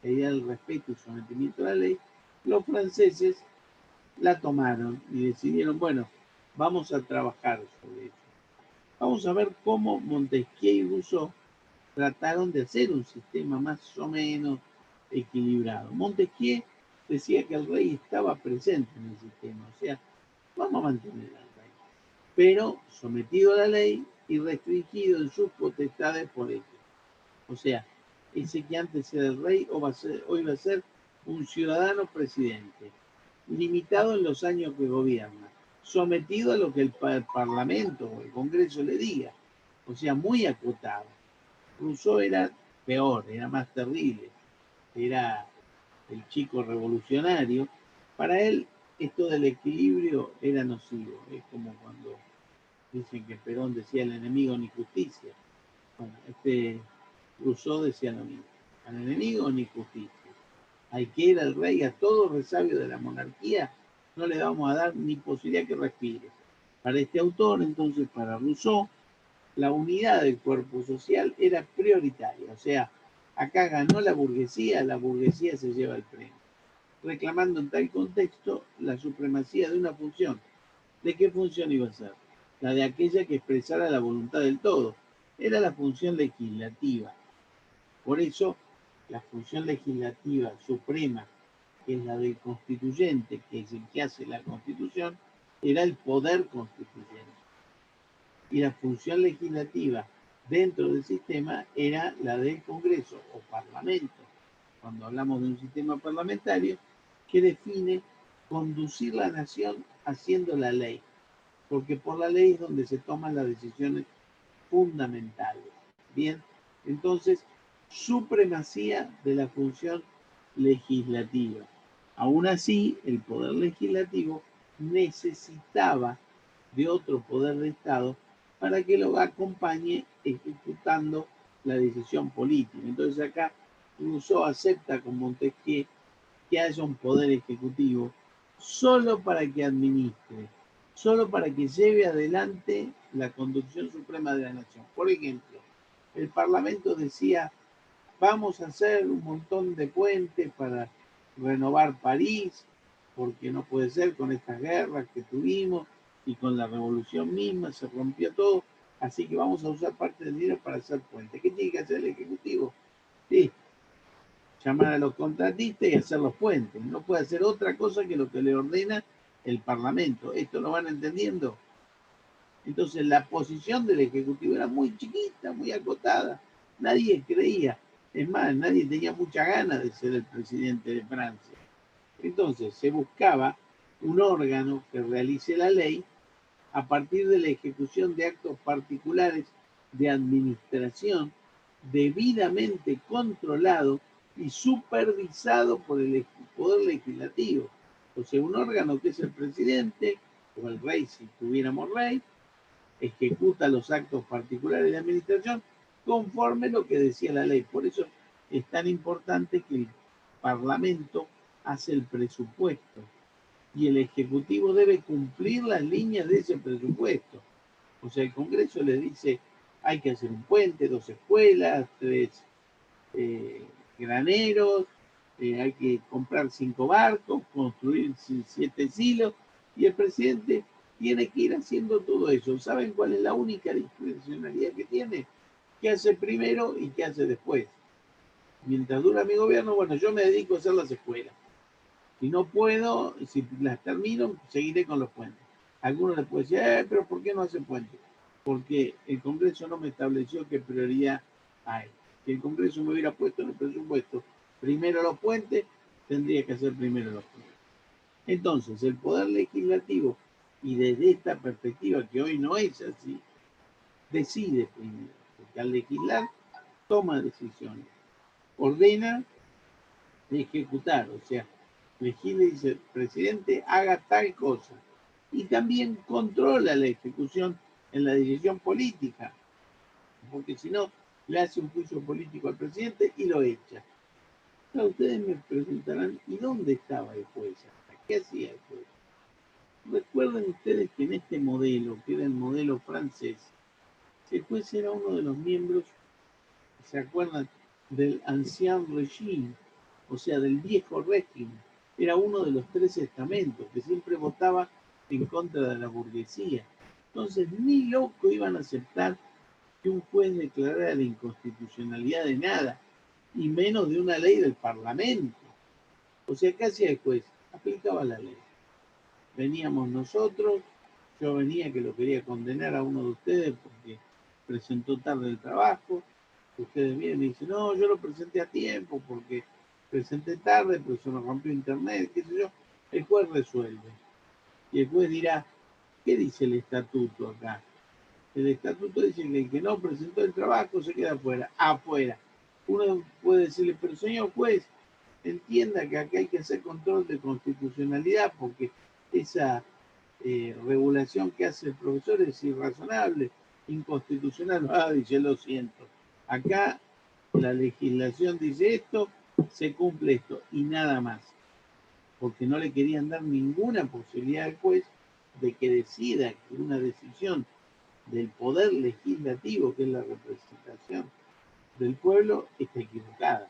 La idea del respeto y sometimiento a la ley, los franceses la tomaron y decidieron, bueno, vamos a trabajar sobre eso. Vamos a ver cómo Montesquieu y Rousseau trataron de hacer un sistema más o menos equilibrado. Montesquieu decía que el rey estaba presente en el sistema, o sea, vamos a mantener al rey, pero sometido a la ley y restringido en sus potestades por ello. O sea, ese que antes era el rey hoy va a ser un ciudadano presidente, limitado en los años que gobierna, sometido a lo que el Parlamento o el Congreso le diga, o sea, muy acotado. Rousseau era peor, era más terrible, era el chico revolucionario. Para él esto del equilibrio era nocivo, es como cuando dicen que Perón decía el enemigo ni justicia. Bueno, Rousseau decía lo mismo, al enemigo ni justicia. Hay que ir al rey, a todo resabio de la monarquía, no le vamos a dar ni posibilidad que respire. Para este autor, entonces, para Rousseau, la unidad del cuerpo social era prioritaria. O sea, acá ganó la burguesía se lleva el premio. Reclamando en tal contexto la supremacía de una función. ¿De qué función iba a ser? La de aquella que expresara la voluntad del todo. Era la función legislativa. Por eso, la función legislativa suprema, que es la del constituyente, que es el que hace la constitución, era el poder constituyente. Y la función legislativa dentro del sistema era la del Congreso o Parlamento, cuando hablamos de un sistema parlamentario, que define conducir la nación haciendo la ley, porque por la ley es donde se toman las decisiones fundamentales. Bien, entonces, supremacía de la función legislativa. Aún así, el poder legislativo necesitaba de otro poder de Estado para que lo acompañe ejecutando la decisión política. Entonces acá Rousseau acepta con Montesquieu que haya un poder ejecutivo solo para que administre, solo para que lleve adelante la conducción suprema de la nación. Por ejemplo, el Parlamento decía, vamos a hacer un montón de puentes para renovar París, porque no puede ser con estas guerras que tuvimos y con la revolución misma, se rompió todo, así que vamos a usar parte del dinero para hacer puentes. ¿Qué tiene que hacer el Ejecutivo? Sí, llamar a los contratistas y hacer los puentes. No puede hacer otra cosa que lo que le ordena el Parlamento. ¿Esto lo van entendiendo? Entonces la posición del Ejecutivo era muy chiquita, muy acotada. Nadie creía. Es más, nadie tenía mucha ganas de ser el presidente de Francia. Entonces se buscaba un órgano que realice la ley a partir de la ejecución de actos particulares de administración debidamente controlado y supervisado por el Poder Legislativo. O sea, un órgano que es el presidente, o el rey si tuviéramos rey, ejecuta los actos particulares de administración conforme lo que decía la ley. Por eso es tan importante que el Parlamento hace el presupuesto y el Ejecutivo debe cumplir las líneas de ese presupuesto. O sea, el Congreso le dice, hay que hacer un puente, 2 escuelas, 3 graneros, hay que comprar 5 barcos, construir 7 silos, y el presidente tiene que ir haciendo todo eso. ¿Saben cuál es la única discrecionalidad que tiene? ¿Qué hace primero y qué hace después? Mientras dura mi gobierno, bueno, yo me dedico a hacer las escuelas. Si no puedo, si las termino, seguiré con los puentes. Algunos les pueden decir, pero ¿por qué no hace puentes? Porque el Congreso no me estableció qué prioridad hay. Si el Congreso me hubiera puesto en el presupuesto primero los puentes, tendría que hacer primero los puentes. Entonces, el Poder Legislativo, y desde esta perspectiva, que hoy no es así, decide primero. Porque al legislar, toma decisiones. Ordena de ejecutar, o sea, legisla y dice, presidente, haga tal cosa. Y también controla la ejecución en la decisión política, porque si no, le hace un juicio político al presidente y lo echa. Ahora ustedes me preguntarán, ¿y dónde estaba el juez? ¿Qué hacía el juez? Recuerden ustedes que en este modelo, que era el modelo francés, el juez era uno de los miembros, ¿se acuerdan? Del ancien régime, o sea, del viejo régimen. Era uno de los 3 estamentos que siempre votaba en contra de la burguesía. Entonces, ni loco iban a aceptar que un juez declarara la inconstitucionalidad de nada, y menos de una ley del Parlamento. O sea, ¿qué hacía el juez? Aplicaba la ley. Veníamos nosotros, yo venía que lo quería condenar a uno de ustedes porque presentó tarde el trabajo. Ustedes vienen y dicen, no, yo lo presenté a tiempo porque presenté tarde, pero se nos rompió internet, qué sé yo. El juez resuelve. Y el juez dirá, ¿qué dice el estatuto acá? El estatuto dice que el que no presentó el trabajo se queda afuera. Afuera. Uno puede decirle, pero señor juez, entienda que acá hay que hacer control de constitucionalidad porque esa regulación que hace el profesor es irrazonable, inconstitucional. Ah, dice, lo siento. Acá la legislación dice esto, se cumple esto y nada más. Porque no le querían dar ninguna posibilidad al juez de que decida que una decisión del poder legislativo, que es la representación del pueblo, está equivocada.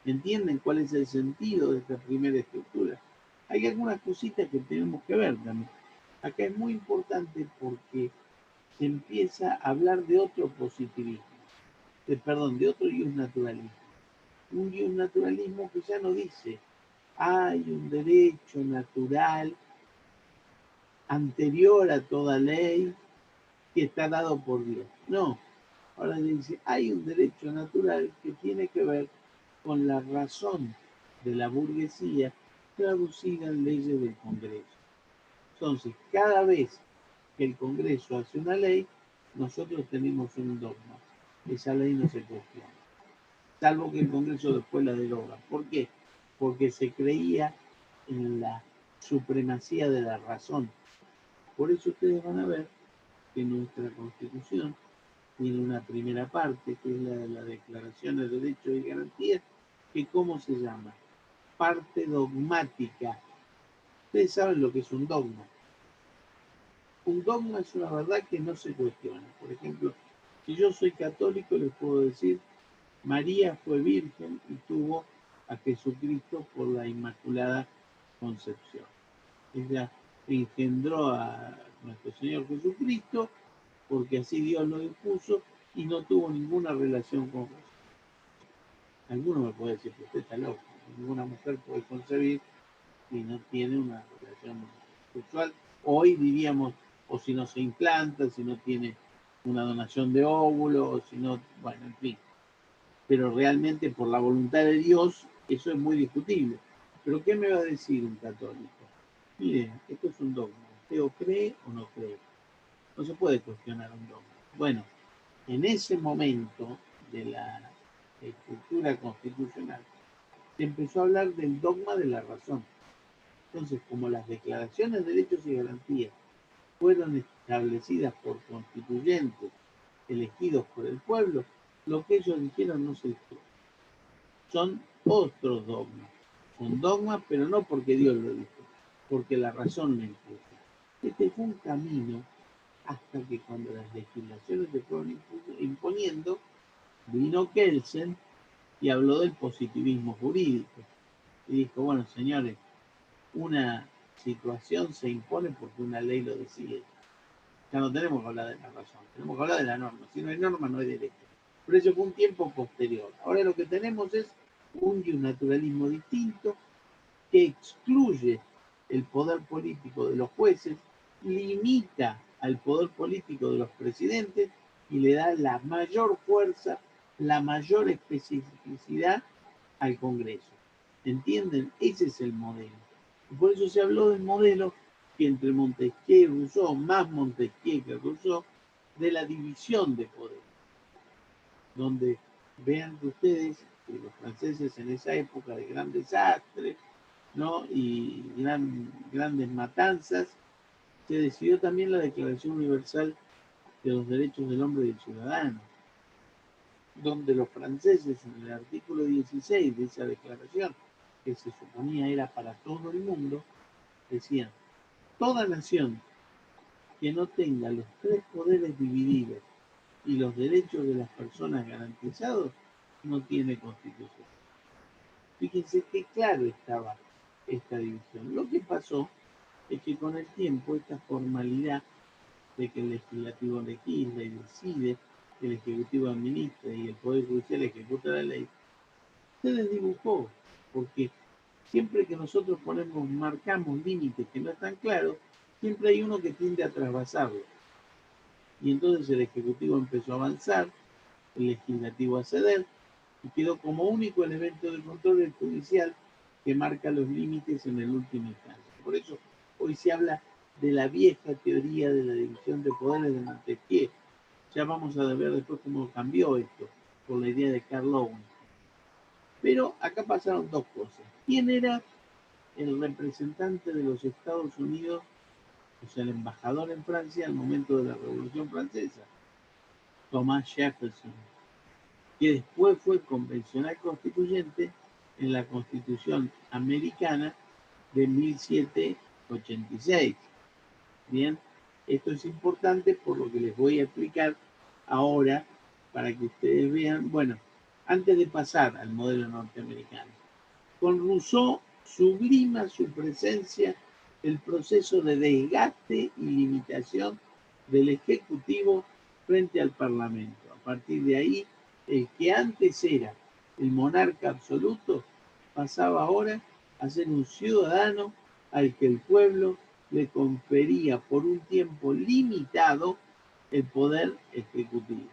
¿Entienden cuál es el sentido de esta primera estructura? Hay algunas cositas que tenemos que ver también. Acá es muy importante porque se empieza a hablar de otro positivismo, de otro naturalismo. Un naturalismo que ya no dice, hay un derecho natural anterior a toda ley que está dado por Dios. No, ahora dice, hay un derecho natural que tiene que ver con la razón de la burguesía traducida en leyes del Congreso. Entonces, cada vez que el Congreso hace una ley, nosotros tenemos un dogma. Esa ley no se cuestiona. Salvo que el Congreso después la deroga. ¿Por qué? Porque se creía en la supremacía de la razón. Por eso ustedes van a ver que nuestra Constitución tiene una primera parte, que es la de la Declaración de Derechos y Garantías, que ¿cómo se llama? Parte dogmática. Ustedes saben lo que es un dogma. Un dogma es una verdad que no se cuestiona. Por ejemplo, si yo soy católico, les puedo decir, María fue virgen y tuvo a Jesucristo por la Inmaculada Concepción. Ella engendró a nuestro Señor Jesucristo porque así Dios lo dispuso y no tuvo ninguna relación con Jesús. Alguno me puede decir que usted está loco. Ninguna mujer puede concebir y no tiene una relación sexual. Hoy diríamos, o si no se implanta, si no tiene una donación de óvulo, o si no, bueno, en fin. Pero realmente por la voluntad de Dios, eso es muy discutible. Pero ¿qué me va a decir un católico? Mire, esto es un dogma. ¿Usted o cree o no cree? No se puede cuestionar un dogma. Bueno, en ese momento de la estructura constitucional, se empezó a hablar del dogma de la razón. Entonces, como las declaraciones de derechos y garantías fueron establecidas por constituyentes elegidos por el pueblo, lo que ellos dijeron no se discute. Son otros dogmas. Son dogmas, pero no porque Dios lo dijo, porque la razón lo impuso. Este fue un camino hasta que cuando las legislaciones se fueron imponiendo, vino Kelsen y habló del positivismo jurídico. Y dijo, bueno, señores, una situación se impone porque una ley lo decide. Ya no tenemos que hablar de la razón, tenemos que hablar de la norma. Si no hay norma, no hay derecho. Pero eso fue un tiempo posterior. Ahora lo que tenemos es un naturalismo distinto que excluye el poder político de los jueces, limita al poder político de los presidentes y le da la mayor fuerza, la mayor especificidad al Congreso. ¿Entienden? Ese es el modelo. Y por eso se habló del modelo que entre Montesquieu y Rousseau, más Montesquieu que Rousseau, de la división de poder. Donde vean que ustedes, que los franceses en esa época de gran desastre, ¿no? Y grandes matanzas, se decidió también la Declaración Universal de los Derechos del Hombre y del Ciudadano, donde los franceses en el artículo 16 de esa declaración, que se suponía era para todo el mundo, decían, toda nación que no tenga los tres poderes divididos y los derechos de las personas garantizados, no tiene constitución. Fíjense qué claro estaba esta división. Lo que pasó es que con el tiempo esta formalidad de que el legislativo legisla y decide, el ejecutivo administra y el poder judicial ejecuta la ley, se desdibujó, porque siempre que nosotros marcamos límites que no están claros, siempre hay uno que tiende a trasvasarlo. Y entonces el Ejecutivo empezó a avanzar, el Legislativo a ceder, y quedó como único elemento de control el judicial que marca los límites en el último instante. Por eso hoy se habla de la vieja teoría de la división de poderes de Montesquieu. Ya vamos a ver después cómo cambió esto por la idea de Karl Owen. Pero acá pasaron dos cosas. ¿Quién era el representante de los Estados Unidos, o sea, el embajador en Francia al momento de la Revolución Francesa? Thomas Jefferson, que después fue convencional constituyente en la Constitución americana de 1786. Bien, esto es importante por lo que les voy a explicar ahora para que ustedes vean. Bueno, antes de pasar al modelo norteamericano, con Rousseau sublima su presencia el proceso de desgaste y limitación del Ejecutivo frente al Parlamento. A partir de ahí, el que antes era el monarca absoluto pasaba ahora a ser un ciudadano al que el pueblo le confería por un tiempo limitado el poder ejecutivo.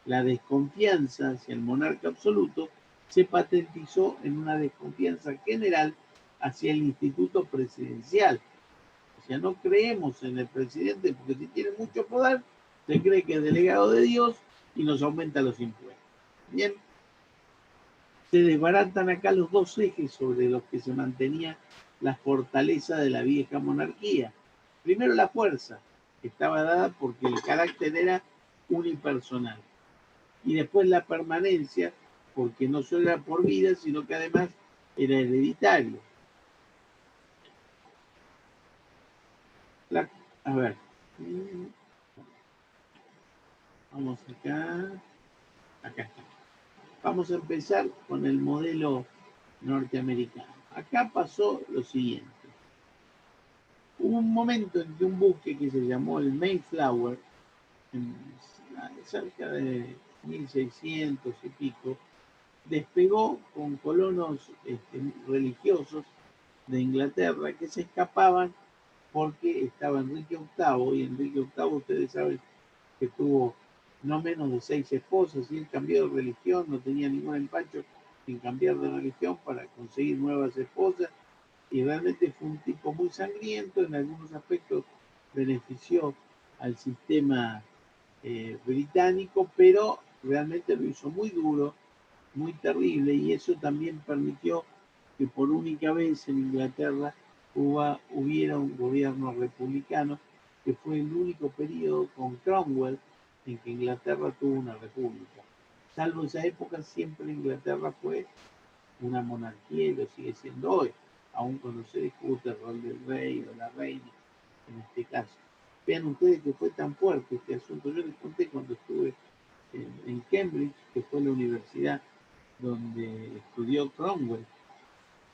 La desconfianza hacia el monarca absoluto se patentizó en una desconfianza general hacia el instituto presidencial. O sea, no creemos en el presidente porque si tiene mucho poder, se cree que es delegado de Dios y nos aumenta los impuestos. Bien, se desbaratan acá los dos ejes sobre los que se mantenía la fortaleza de la vieja monarquía. Primero, la fuerza, que estaba dada porque el carácter era unipersonal. Y después la permanencia, porque no solo era por vida, sino que además era hereditario. A ver. Vamos acá. Acá está. Vamos a empezar con el modelo norteamericano. Acá pasó lo siguiente. Hubo un momento en que un buque que se llamó el Mayflower, cerca de 1600 y pico, despegó con colonos religiosos de Inglaterra que se escapaban porque estaba Enrique VIII, y Enrique VIII, ustedes saben que tuvo no menos de 6 esposas, y él cambió de religión, no tenía ningún empacho en cambiar de religión para conseguir nuevas esposas, y realmente fue un tipo muy sangriento, en algunos aspectos benefició al sistema británico, pero realmente lo hizo muy duro, muy terrible, y eso también permitió que por única vez en Inglaterra hubiera un gobierno republicano, que fue el único periodo con Cromwell en que Inglaterra tuvo una república. Salvo esa época, siempre Inglaterra fue una monarquía y lo sigue siendo hoy, aun cuando se discute el rol del rey o la reina en este caso. Vean ustedes que fue tan fuerte este asunto. Yo les conté cuando estuve en Cambridge, que fue la universidad donde estudió Cromwell,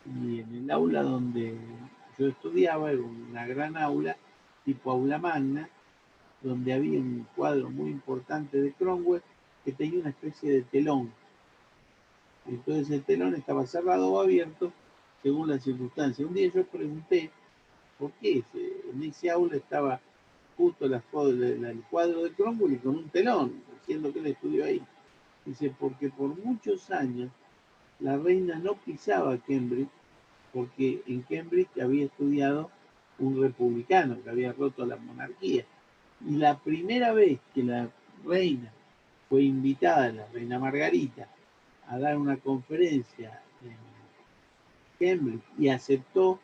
y en el aula donde yo estudiaba era una gran aula, tipo aula magna, donde había un cuadro muy importante de Cromwell que tenía una especie de telón. Entonces el telón estaba cerrado o abierto según las circunstancias. Un día yo pregunté por qué en ese aula estaba justo el cuadro de Cromwell y con un telón, diciendo que él estudió ahí. Dice, porque por muchos años la reina no pisaba Cambridge, porque en Cambridge había estudiado un republicano que había roto la monarquía. Y la primera vez que la reina fue invitada, la reina Margarita, a dar una conferencia en Cambridge y aceptó,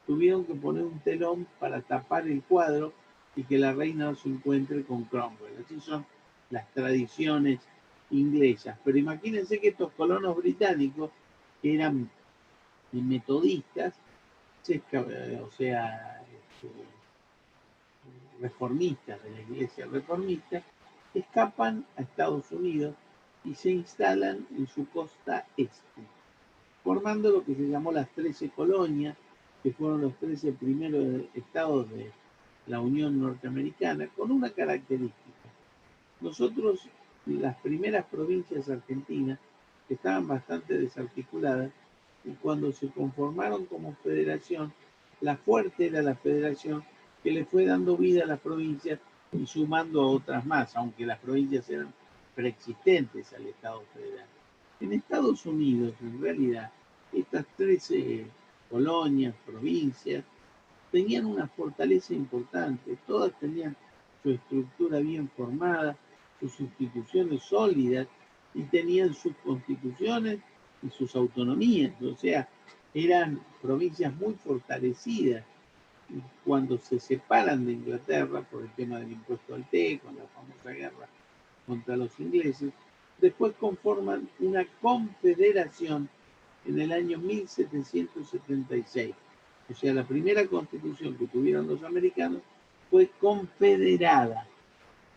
tuvieron que poner un telón para tapar el cuadro y que la reina no se encuentre con Cromwell. Así son las tradiciones inglesas. Pero imagínense que estos colonos británicos, que eran metodistas, o sea, reformistas de la iglesia reformista, escapan a Estados Unidos y se instalan en su costa este, formando lo que se llamó las 13 colonias, que fueron los 13 primeros estados de la Unión Norteamericana, con una característica. Nosotros, las primeras provincias argentinas, que estaban bastante desarticuladas, y cuando se conformaron como federación, la fuerte era la federación que le fue dando vida a las provincias y sumando a otras más, aunque las provincias eran preexistentes al Estado federal. En Estados Unidos, en realidad, estas 13 colonias, provincias, tenían una fortaleza importante, todas tenían su estructura bien formada, sus instituciones sólidas y tenían sus constituciones y sus autonomías, o sea, eran provincias muy fortalecidas. Y cuando se separan de Inglaterra por el tema del impuesto al té, con la famosa guerra contra los ingleses, después conforman una confederación en el año 1776. O sea, la primera constitución que tuvieron los americanos fue confederada.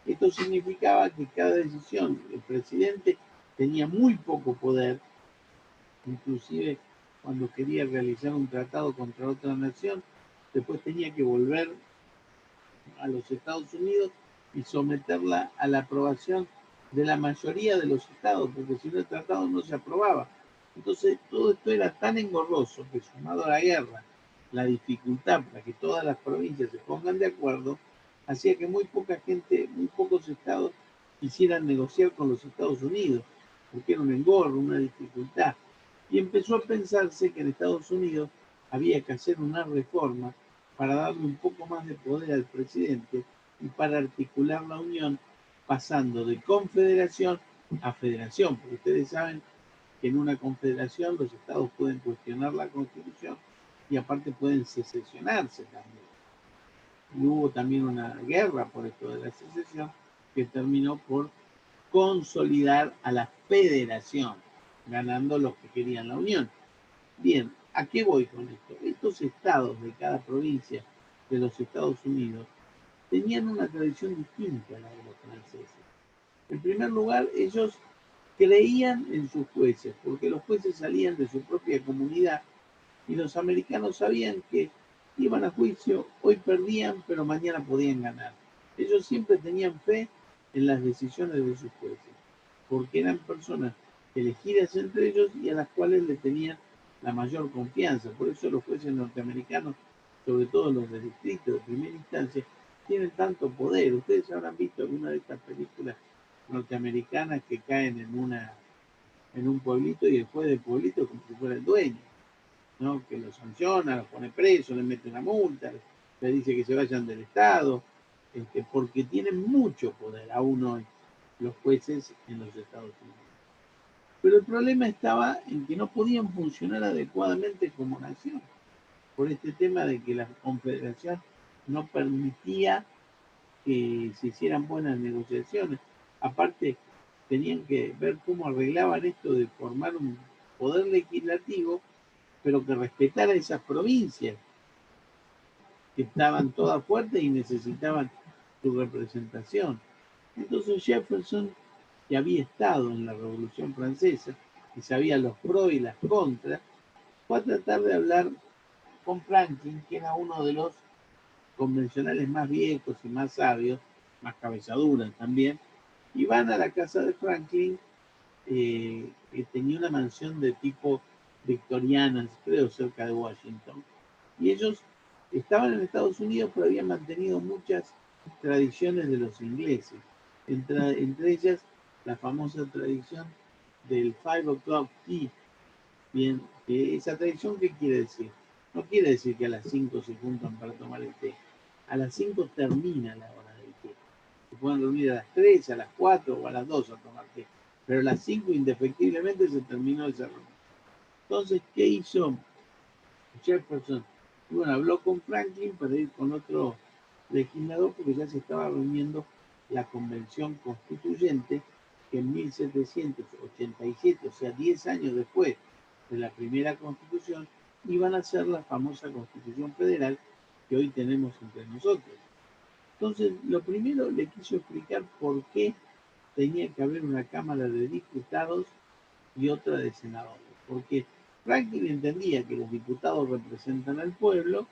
Esto significaba que cada decisión, el presidente tenía muy poco poder, inclusive cuando quería realizar un tratado contra otra nación, después tenía que volver a los Estados Unidos y someterla a la aprobación de la mayoría de los estados, porque si no el tratado no se aprobaba. Entonces todo esto era tan engorroso que, sumado a la guerra, la dificultad para que todas las provincias se pongan de acuerdo, hacía que muy poca gente, muy pocos estados quisieran negociar con los Estados Unidos, porque era un engorro, una dificultad. Y empezó a pensarse que en Estados Unidos había que hacer una reforma para darle un poco más de poder al presidente y para articular la unión, pasando de confederación a federación, porque ustedes saben que en una confederación los estados pueden cuestionar la constitución y aparte pueden secesionarse también. Y hubo también una guerra por esto de la secesión que terminó por consolidar a la federación, ganando los que querían la unión. Bien, ¿a qué voy con esto? Estos estados de cada provincia de los Estados Unidos tenían una tradición distinta a la de los franceses. En primer lugar, ellos creían en sus jueces, porque los jueces salían de su propia comunidad y los americanos sabían que iban a juicio, hoy perdían, pero mañana podían ganar. Ellos siempre tenían fe en las decisiones de sus jueces, porque eran personas elegidas entre ellos y a las cuales le tenían la mayor confianza. Por eso los jueces norteamericanos, sobre todo los de distrito de primera instancia, tienen tanto poder. Ustedes habrán visto alguna de estas películas norteamericanas que caen en un pueblito y el juez del pueblito como si fuera el dueño, ¿no? Que los sanciona, los pone presos, les mete una multa, les dice que se vayan del Estado, porque tienen mucho poder aún hoy los jueces en los Estados Unidos. Pero el problema estaba en que no podían funcionar adecuadamente como nación, por este tema de que la confederación no permitía que se hicieran buenas negociaciones. Aparte, tenían que ver cómo arreglaban esto de formar un poder legislativo, pero que respetara esas provincias, que estaban todas fuertes y necesitaban su representación. Entonces Jefferson, que había estado en la Revolución Francesa y sabía los pros y las contras, fue a tratar de hablar con Franklin, que era uno de los convencionales más viejos y más sabios, más cabezaduras también, y van a la casa de Franklin, que tenía una mansión de tipo victoriana, creo, cerca de Washington. Y ellos estaban en Estados Unidos, pero habían mantenido muchas tradiciones de los ingleses, entre ellas la famosa tradición del 5 o'clock tea. Bien, esa tradición, ¿qué quiere decir? No quiere decir que a las 5 se juntan para tomar el té. A las 5 termina la hora del té. Se pueden reunir a las 3, a las 4 o a las 2 a tomar té. Pero a las 5 indefectiblemente se terminó esa reunión. Entonces, ¿qué hizo Jefferson? Y bueno, habló con Franklin para ir con otro legislador porque ya se estaba reuniendo la convención constituyente que en 1787, o sea, 10 años después de la primera constitución, iban a ser la famosa Constitución Federal que hoy tenemos entre nosotros. Entonces, lo primero le quiso explicar por qué tenía que haber una Cámara de Diputados y otra de senadores, porque Franklin entendía que los diputados representan al pueblo,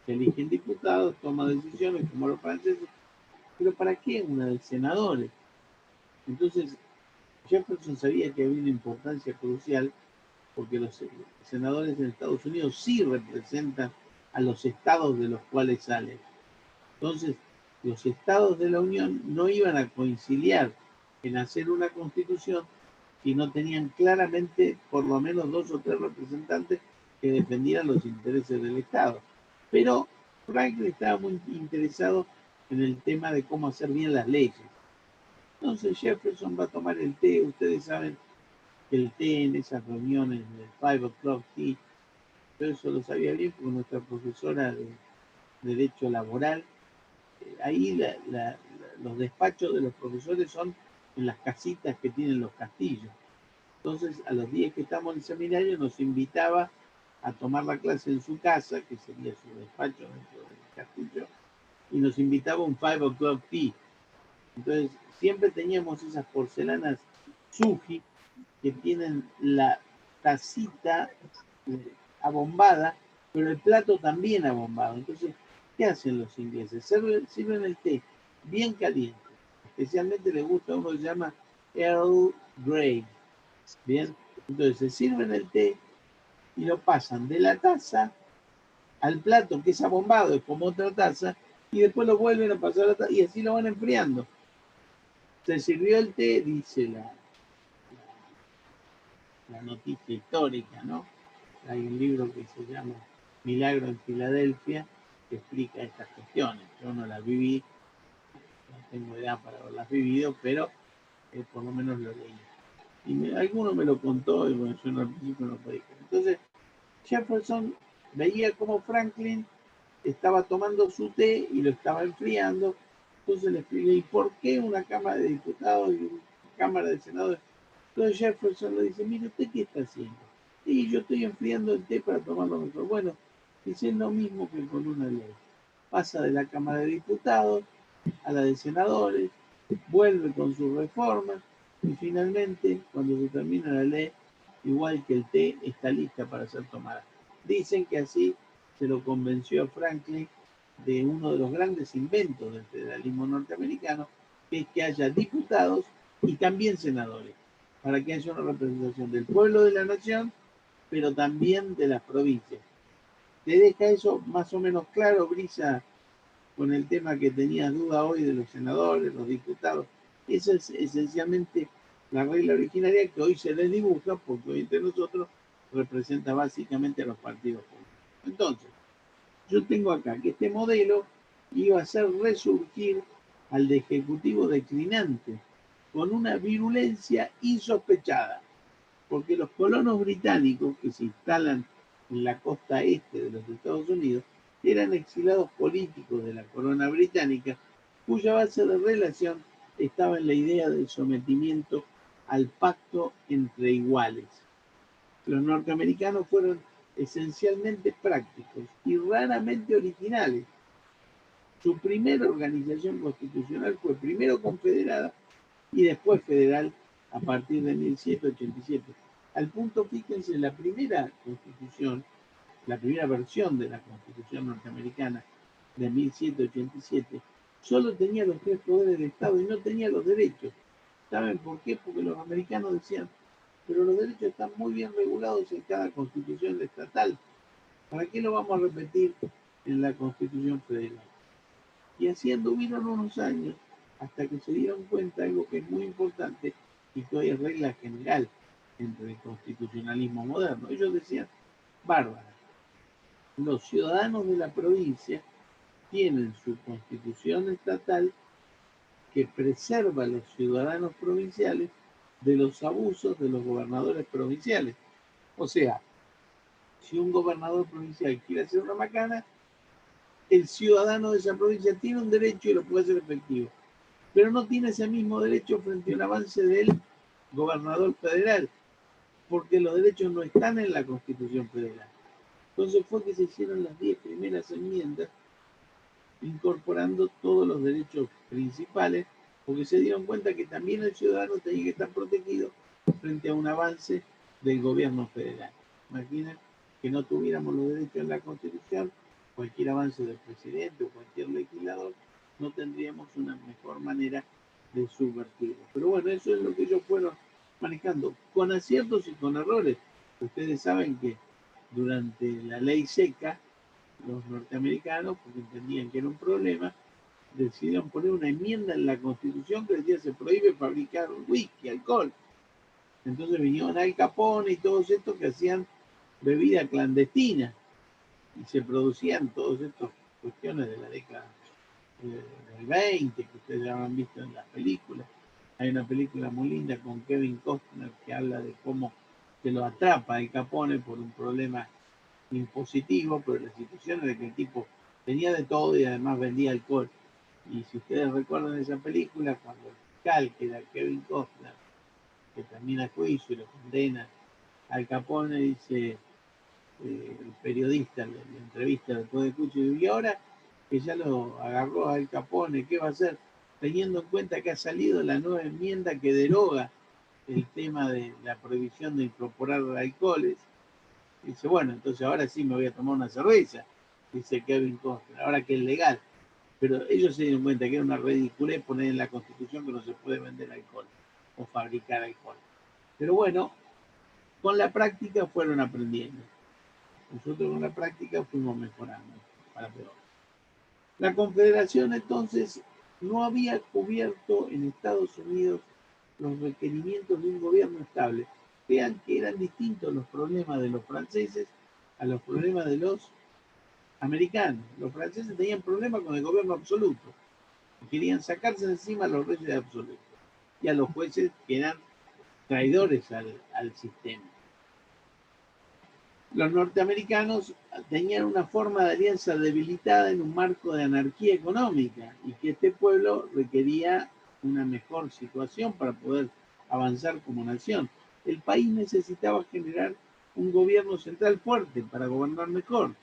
se eligen diputados, toman decisiones como los franceses, pero ¿para qué una de senadores? Entonces, Jefferson sabía que había una importancia crucial porque los senadores en Estados Unidos sí representan a los estados de los cuales salen. Entonces, los estados de la Unión no iban a conciliar en hacer una constitución si no tenían claramente por lo menos 2 o 3 representantes que defendieran los intereses del Estado. Pero Franklin estaba muy interesado en el tema de cómo hacer bien las leyes. Entonces Jefferson va a tomar el té. Ustedes saben que el té en esas reuniones del 5 o'clock tea, yo eso lo sabía bien porque nuestra profesora de Derecho Laboral, ahí los despachos de los profesores son en las casitas que tienen los castillos. Entonces, a los días que estamos en el seminario, nos invitaba a tomar la clase en su casa, que sería su despacho dentro del castillo, y nos invitaba a un 5 o'clock tea. Entonces, siempre teníamos esas porcelanas Suji que tienen la tacita abombada, pero el plato también abombado. Entonces, ¿qué hacen los ingleses? Sirven el té bien caliente. Especialmente les gusta uno que se llama Earl Grey. Bien, entonces se sirven el té y lo pasan de la taza al plato que es abombado, es como otra taza, y después lo vuelven a pasar a la taza y así lo van enfriando. Se sirvió el té, dice la noticia histórica, ¿no? Hay un libro que se llama Milagro en Filadelfia que explica estas cuestiones. Yo no las viví, no tengo edad para haberlas vivido, pero por lo menos lo leí. Y alguno me lo contó y bueno, yo al principio no podía creer. Entonces, Jefferson veía cómo Franklin estaba tomando su té y lo estaba enfriando. Entonces le expliqué, ¿y por qué una Cámara de Diputados y una Cámara de Senadores? Entonces Jefferson le dice, mire, ¿usted qué está haciendo? Y yo estoy enfriando el té para tomarlo mejor. Bueno, dice lo mismo que con una ley. Pasa de la Cámara de Diputados a la de Senadores, vuelve con sus reformas, y finalmente, cuando se termina la ley, igual que el té, está lista para ser tomada. Dicen que así se lo convenció a Franklin de uno de los grandes inventos del federalismo norteamericano, que es que haya diputados y también senadores, para que haya una representación del pueblo de la nación, pero también de las provincias. ¿Te deja eso más o menos claro, Brisa, con el tema que tenías duda hoy de los senadores, los diputados? Esa es esencialmente la regla originaria que hoy se les dibuja, porque hoy entre nosotros representa básicamente a los partidos políticos. Entonces, yo tengo acá que este modelo iba a hacer resurgir al de ejecutivo declinante con una virulencia insospechada, porque los colonos británicos que se instalan en la costa este de los Estados Unidos eran exiliados políticos de la corona británica, cuya base de relación estaba en la idea del sometimiento al pacto entre iguales. Los norteamericanos fueron esencialmente prácticos y raramente originales. Su primera organización constitucional fue primero confederada y después federal a partir de 1787. Al punto, fíjense, la primera constitución, la primera versión de la constitución norteamericana de 1787, solo tenía los 3 poderes del Estado y no tenía los derechos. ¿Saben por qué? Porque los americanos decían, pero los derechos están muy bien regulados en cada constitución estatal. ¿Para qué lo vamos a repetir en la constitución federal? Y así anduvieron unos años hasta que se dieron cuenta de algo que es muy importante y que hoy es regla general entre el constitucionalismo moderno. Ellos decían, bárbara, los ciudadanos de la provincia tienen su constitución estatal que preserva a los ciudadanos provinciales de los abusos de los gobernadores provinciales. O sea, si un gobernador provincial quiere hacer una macana, el ciudadano de esa provincia tiene un derecho y lo puede hacer efectivo, pero no tiene ese mismo derecho frente a un avance del gobernador federal, porque los derechos no están en la Constitución Federal. Entonces fue que se hicieron las 10 primeras enmiendas incorporando todos los derechos principales, porque se dieron cuenta que también el ciudadano tenía que estar protegido frente a un avance del gobierno federal. Imaginen que no tuviéramos los derechos en la Constitución, cualquier avance del presidente o cualquier legislador, no tendríamos una mejor manera de subvertirlo. Pero bueno, eso es lo que ellos fueron manejando, con aciertos y con errores, Ustedes saben que durante la ley seca, los norteamericanos, porque entendían que era un problema, decidieron poner una enmienda en la Constitución que decía se prohíbe fabricar whisky, alcohol. Entonces vinieron Al Capone y todos estos que hacían bebida clandestina y se producían todas estas cuestiones de la década del 20 que ustedes ya han visto en las películas. Hay una película muy linda con Kevin Costner que habla de cómo se lo atrapa Al Capone por un problema impositivo, pero la situación era que el tipo tenía de todo y además vendía alcohol. Y si ustedes recuerdan esa película, cuando el fiscal, que era Kevin Costner, que termina el juicio y lo condena Al Capone, dice el periodista, la entrevista después del juicio, y ahora que ya lo agarró Al Capone, ¿qué va a hacer? Teniendo en cuenta que ha salido la nueva enmienda que deroga el tema de la prohibición de incorporar alcoholes. Dice, bueno, entonces ahora sí me voy a tomar una cerveza, dice Kevin Costner, ahora que es legal. Pero ellos se dieron cuenta que era una ridiculez poner en la Constitución que no se puede vender alcohol o fabricar alcohol. Pero bueno, con la práctica fueron aprendiendo. Nosotros con la práctica fuimos mejorando para peor. La Confederación entonces no había cubierto en Estados Unidos los requerimientos de un gobierno estable. Vean que eran distintos los problemas de los franceses a los problemas de los americanos. Los franceses tenían problemas con el gobierno absoluto y querían sacarse de encima a los reyes absolutos y a los jueces que eran traidores al sistema. Los norteamericanos tenían una forma de alianza debilitada en un marco de anarquía económica y que este pueblo requería una mejor situación para poder avanzar como nación. El país necesitaba generar un gobierno central fuerte para gobernar mejor.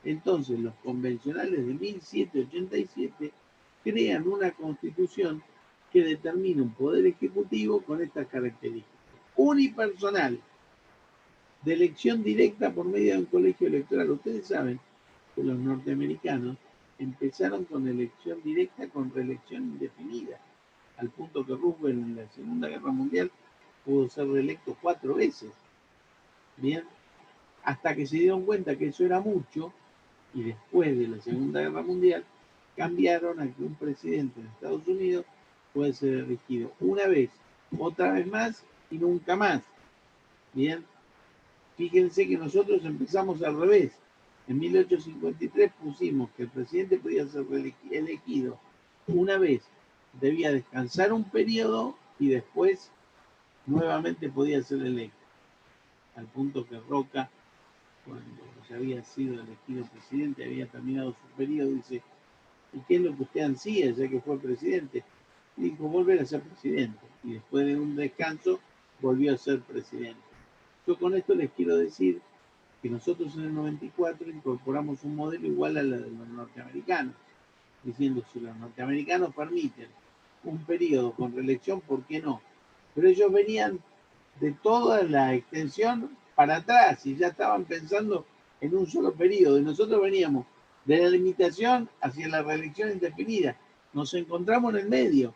Entonces los convencionales de 1787 crean una constitución que determina un poder ejecutivo con estas características. Unipersonal, de elección directa por medio de un colegio electoral. Ustedes saben que los norteamericanos empezaron con elección directa con reelección indefinida, al punto que Roosevelt en la Segunda Guerra Mundial pudo ser reelecto 4 veces. Bien, hasta que se dieron cuenta que eso era mucho y después de la Segunda Guerra Mundial cambiaron a que un presidente de Estados Unidos puede ser elegido una vez, otra vez más y nunca más. Bien, fíjense que nosotros empezamos al revés. En 1853 pusimos que el presidente podía ser elegido una vez, debía descansar un periodo y después nuevamente podía ser electo. Al punto que Roca, cuando ya había sido elegido presidente, había terminado su periodo, dice, ¿y qué es lo que usted ansía ya que fue presidente? Y dijo, volver a ser presidente. Y después de un descanso, volvió a ser presidente. Yo con esto les quiero decir que nosotros en el 94 incorporamos un modelo igual a la de los norteamericanos, diciendo si los norteamericanos permiten un periodo con reelección, ¿por qué no? Pero ellos venían de toda la extensión para atrás y ya estaban pensando en un solo periodo. Y nosotros veníamos de la limitación hacia la reelección indefinida. Nos encontramos en el medio.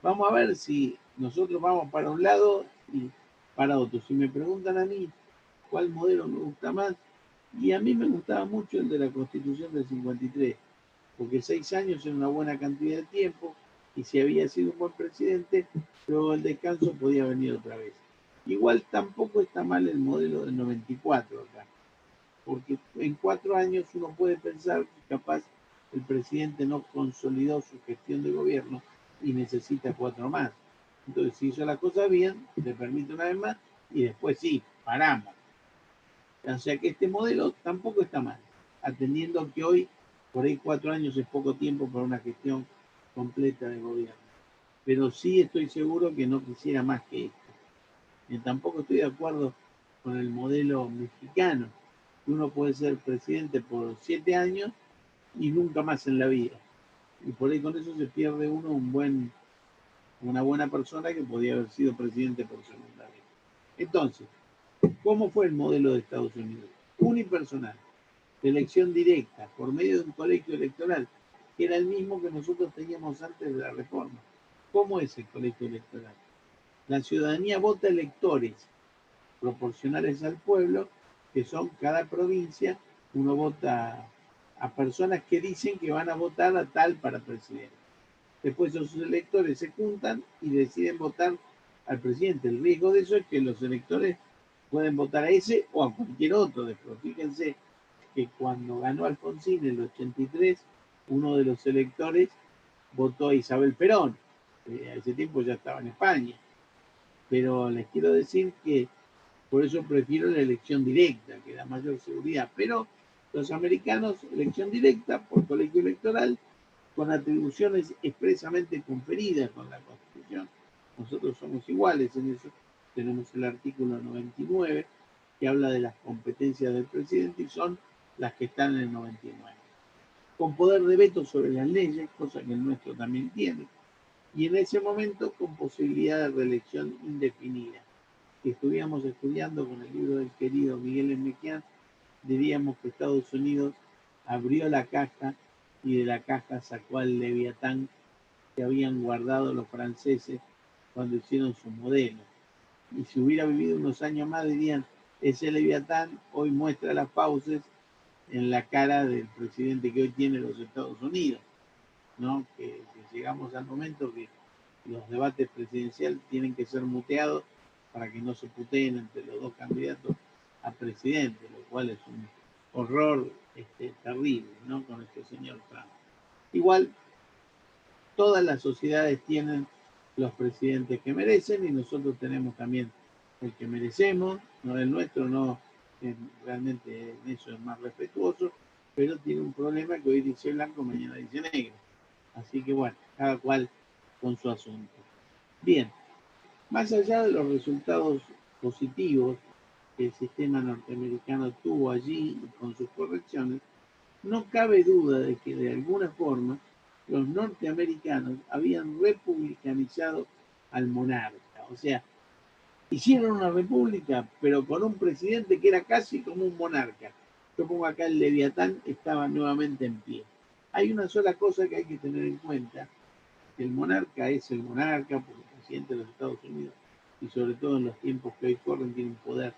Vamos a ver si nosotros vamos para un lado y para otro. Si me preguntan a mí cuál modelo me gusta más, y a mí me gustaba mucho el de la Constitución del 53, porque 6 años era una buena cantidad de tiempo y si había sido un buen presidente, luego el descanso podía venir otra vez. Igual tampoco está mal el modelo del 94 acá, porque en 4 años uno puede pensar que capaz el presidente no consolidó su gestión de gobierno y necesita 4 más. Entonces, si hizo la cosa bien, le permite una vez más y después sí, paramos. O sea que este modelo tampoco está mal, atendiendo que hoy por ahí 4 años es poco tiempo para una gestión completa de gobierno. Pero sí estoy seguro que no quisiera más que esto. Y tampoco estoy de acuerdo con el modelo mexicano, que uno puede ser presidente por 7 años y nunca más en la vida. Y por ahí con eso se pierde uno una buena persona que podía haber sido presidente por segunda vez. Entonces, ¿cómo fue el modelo de Estados Unidos? Unipersonal, de elección directa, por medio de un colegio electoral, que era el mismo que nosotros teníamos antes de la reforma. ¿Cómo es el colegio electoral? La ciudadanía vota electores proporcionales al pueblo, que son cada provincia, uno vota a personas que dicen que van a votar a tal para presidente. Después esos electores se juntan y deciden votar al presidente. El riesgo de eso es que los electores pueden votar a ese o a cualquier otro. Después, fíjense que cuando ganó Alfonsín en el 83, uno de los electores votó a Isabel Perón. A ese tiempo ya estaba en España. Pero les quiero decir que por eso prefiero la elección directa, que da mayor seguridad. Pero los americanos, elección directa por colegio electoral, con atribuciones expresamente conferidas con la Constitución. Nosotros somos iguales en eso. Tenemos el artículo 99 que habla de las competencias del presidente y son las que están en el 99. Con poder de veto sobre las leyes, cosa que el nuestro también tiene. Y en ese momento con posibilidad de reelección indefinida. Si estuviéramos estudiando con el libro del querido Miguel Enmequian, diríamos que Estados Unidos abrió la caja y de la caja sacó al Leviatán que habían guardado los franceses cuando hicieron su modelo. Y si hubiera vivido unos años más, dirían, ese Leviatán hoy muestra las fauces en la cara del presidente que hoy tiene los Estados Unidos, ¿no? Que llegamos al momento que los debates presidenciales tienen que ser muteados para que no se puteen entre los dos candidatos a presidente, lo cual es un horror terrible, ¿no? Con este señor Trump. Igual, todas las sociedades tienen los presidentes que merecen y nosotros tenemos también el que merecemos, no el nuestro, no realmente en eso es más respetuoso, pero tiene un problema que hoy dice blanco, mañana dice negro. Así que bueno, cada cual con su asunto. Bien, más allá de los resultados positivos que el sistema norteamericano tuvo allí y con sus correcciones, no cabe duda de que de alguna forma los norteamericanos habían republicanizado al monarca. O sea, hicieron una república, pero con un presidente que era casi como un monarca. Yo pongo acá el Leviatán, estaba nuevamente en pie. Hay una sola cosa que hay que tener en cuenta. El monarca es el monarca, porque el presidente de los Estados Unidos, y sobre todo en los tiempos que hoy corren, tiene un poder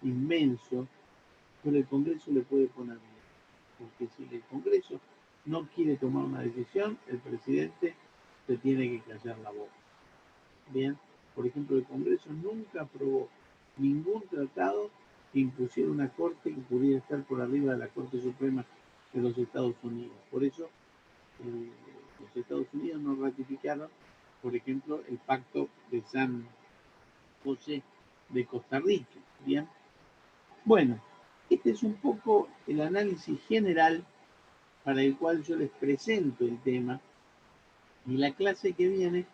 inmenso, pero el Congreso le puede poner miedo. Porque si el Congreso no quiere tomar una decisión, el presidente se tiene que callar la boca. Bien, por ejemplo, el Congreso nunca aprobó ningún tratado que impusiera una corte que pudiera estar por arriba de la Corte Suprema de los Estados Unidos. Por eso, los Estados Unidos no ratificaron, por ejemplo, el Pacto de San José de Costa Rica. Bien, bueno, este es un poco el análisis general para el cual yo les presento el tema, y la clase que viene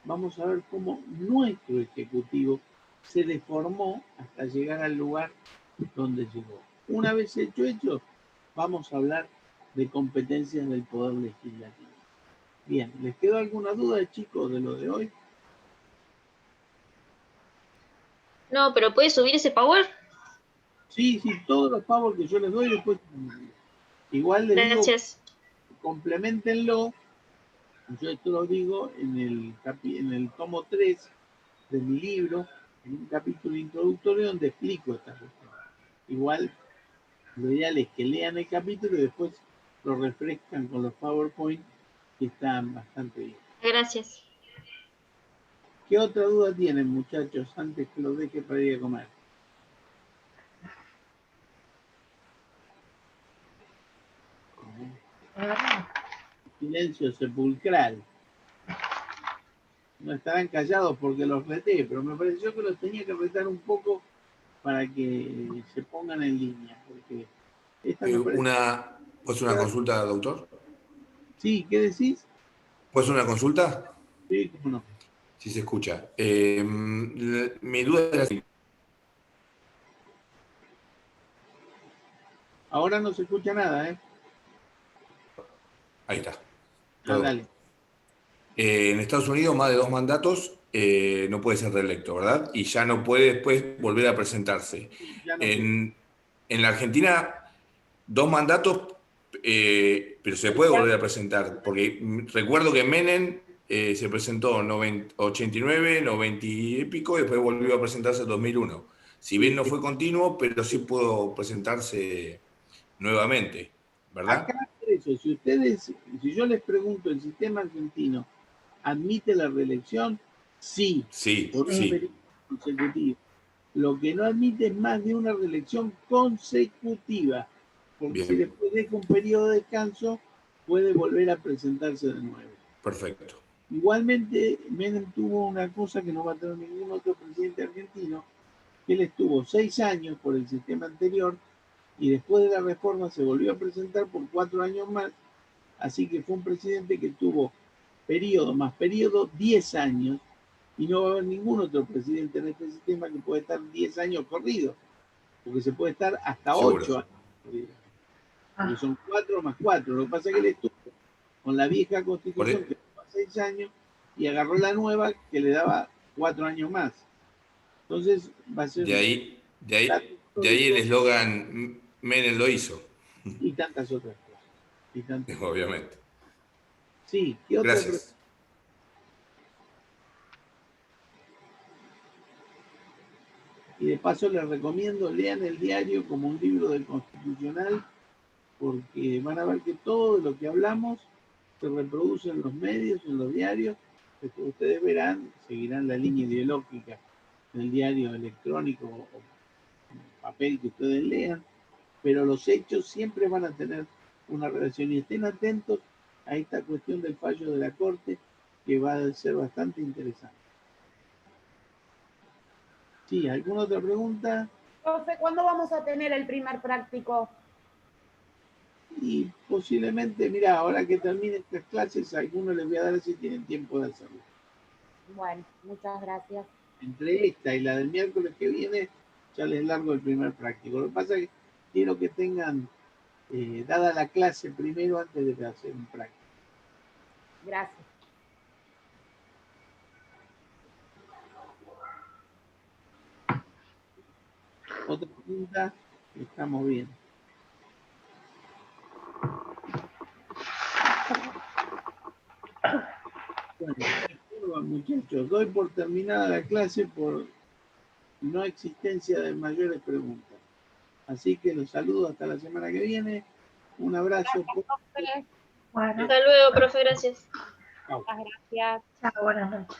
vamos a ver cómo nuestro Ejecutivo se deformó hasta llegar al lugar donde llegó. Una vez hecho, vamos a hablar de competencias del Poder Legislativo. Bien, ¿les quedó alguna duda, chicos, de lo de hoy? No, pero ¿puedes subir ese power? Sí, todos los pavos que yo les doy después, igual les Gracias. digo, complementenlo. Yo esto lo digo en el tomo 3 de mi libro, en un capítulo introductorio donde explico esta cuestión. Igual, lo ideal es que lean el capítulo y después lo refrescan con los PowerPoint, que están bastante bien. Gracias. ¿Qué otra duda tienen, muchachos, antes que los deje para ir a comer? Silencio sepulcral. No estarán callados porque los reté, pero me pareció que los tenía que retar un poco para que se pongan en línea. Porque esta me parece... ¿Puedes hacer una consulta, doctor? Sí, ¿qué decís? ¿Puedes hacer una consulta? Sí, cómo no. Sí, se escucha. Mi duda es la siguiente. Ahora no se escucha nada, ¿eh? Ahí está. Dale. En Estados Unidos, más de 2 mandatos no puede ser reelecto, ¿verdad? Y ya no puede después volver a presentarse. Ya no En la Argentina, 2 mandatos, pero se puede volver a presentar. Porque recuerdo que Menem se presentó en 89, 90 y pico, y después volvió a presentarse en 2001. Si bien no fue continuo, pero sí pudo presentarse nuevamente, ¿verdad? Acá, por eso, si yo les pregunto, ¿el sistema argentino admite la reelección? Sí, Sí, por un sí. periodo consecutivo. Lo que no admite es más de una reelección consecutiva, porque Bien. si después deja un periodo de descanso, puede volver a presentarse de nuevo. Perfecto. Igualmente, Menem tuvo una cosa que no va a tener ningún otro presidente argentino, que él estuvo 6 años por el sistema anterior y después de la reforma se volvió a presentar por 4 años más, así que fue un presidente que tuvo periodo más periodo 10 años, y no va a haber ningún otro presidente en este sistema que pueda estar 10 años corridos, porque se puede estar hasta Seguro. 8 años corridos, porque son 4 más 4. Lo que pasa es que él estuvo con la vieja constitución que daba 6 años y agarró la nueva que le daba 4 años más. Entonces va a ser... De ahí el eslogan Menem lo hizo. Y tantas otras cosas. Y tantas Obviamente. Sí, ¿qué otra Gracias. pregunta? Y de paso les recomiendo, lean el diario como un libro del Constitucional, porque van a ver que todo de lo que hablamos se reproduce en los medios, en los diarios. Después ustedes verán, seguirán la línea ideológica del diario electrónico o papel que ustedes lean, pero los hechos siempre van a tener una relación, y estén atentos a esta cuestión del fallo de la Corte, que va a ser bastante interesante. Sí, ¿alguna otra pregunta? Profe, ¿cuándo vamos a tener el primer práctico? Y posiblemente, mira, ahora que termine estas clases, a algunos les voy a dar si tienen tiempo de hacerlo. Bueno, muchas gracias. Entre esta y la del miércoles que viene, ya les largo el primer práctico. Lo que pasa es que quiero que tengan dada la clase primero antes de hacer un práctico. Gracias. Otra pregunta, estamos bien. Bueno, muchachos, doy por terminada la clase por no existencia de mayores preguntas. Así que los saludo hasta la semana que viene. Un abrazo. Bueno. Hasta luego, profe, gracias. Muchas gracias. Chao, buenas noches.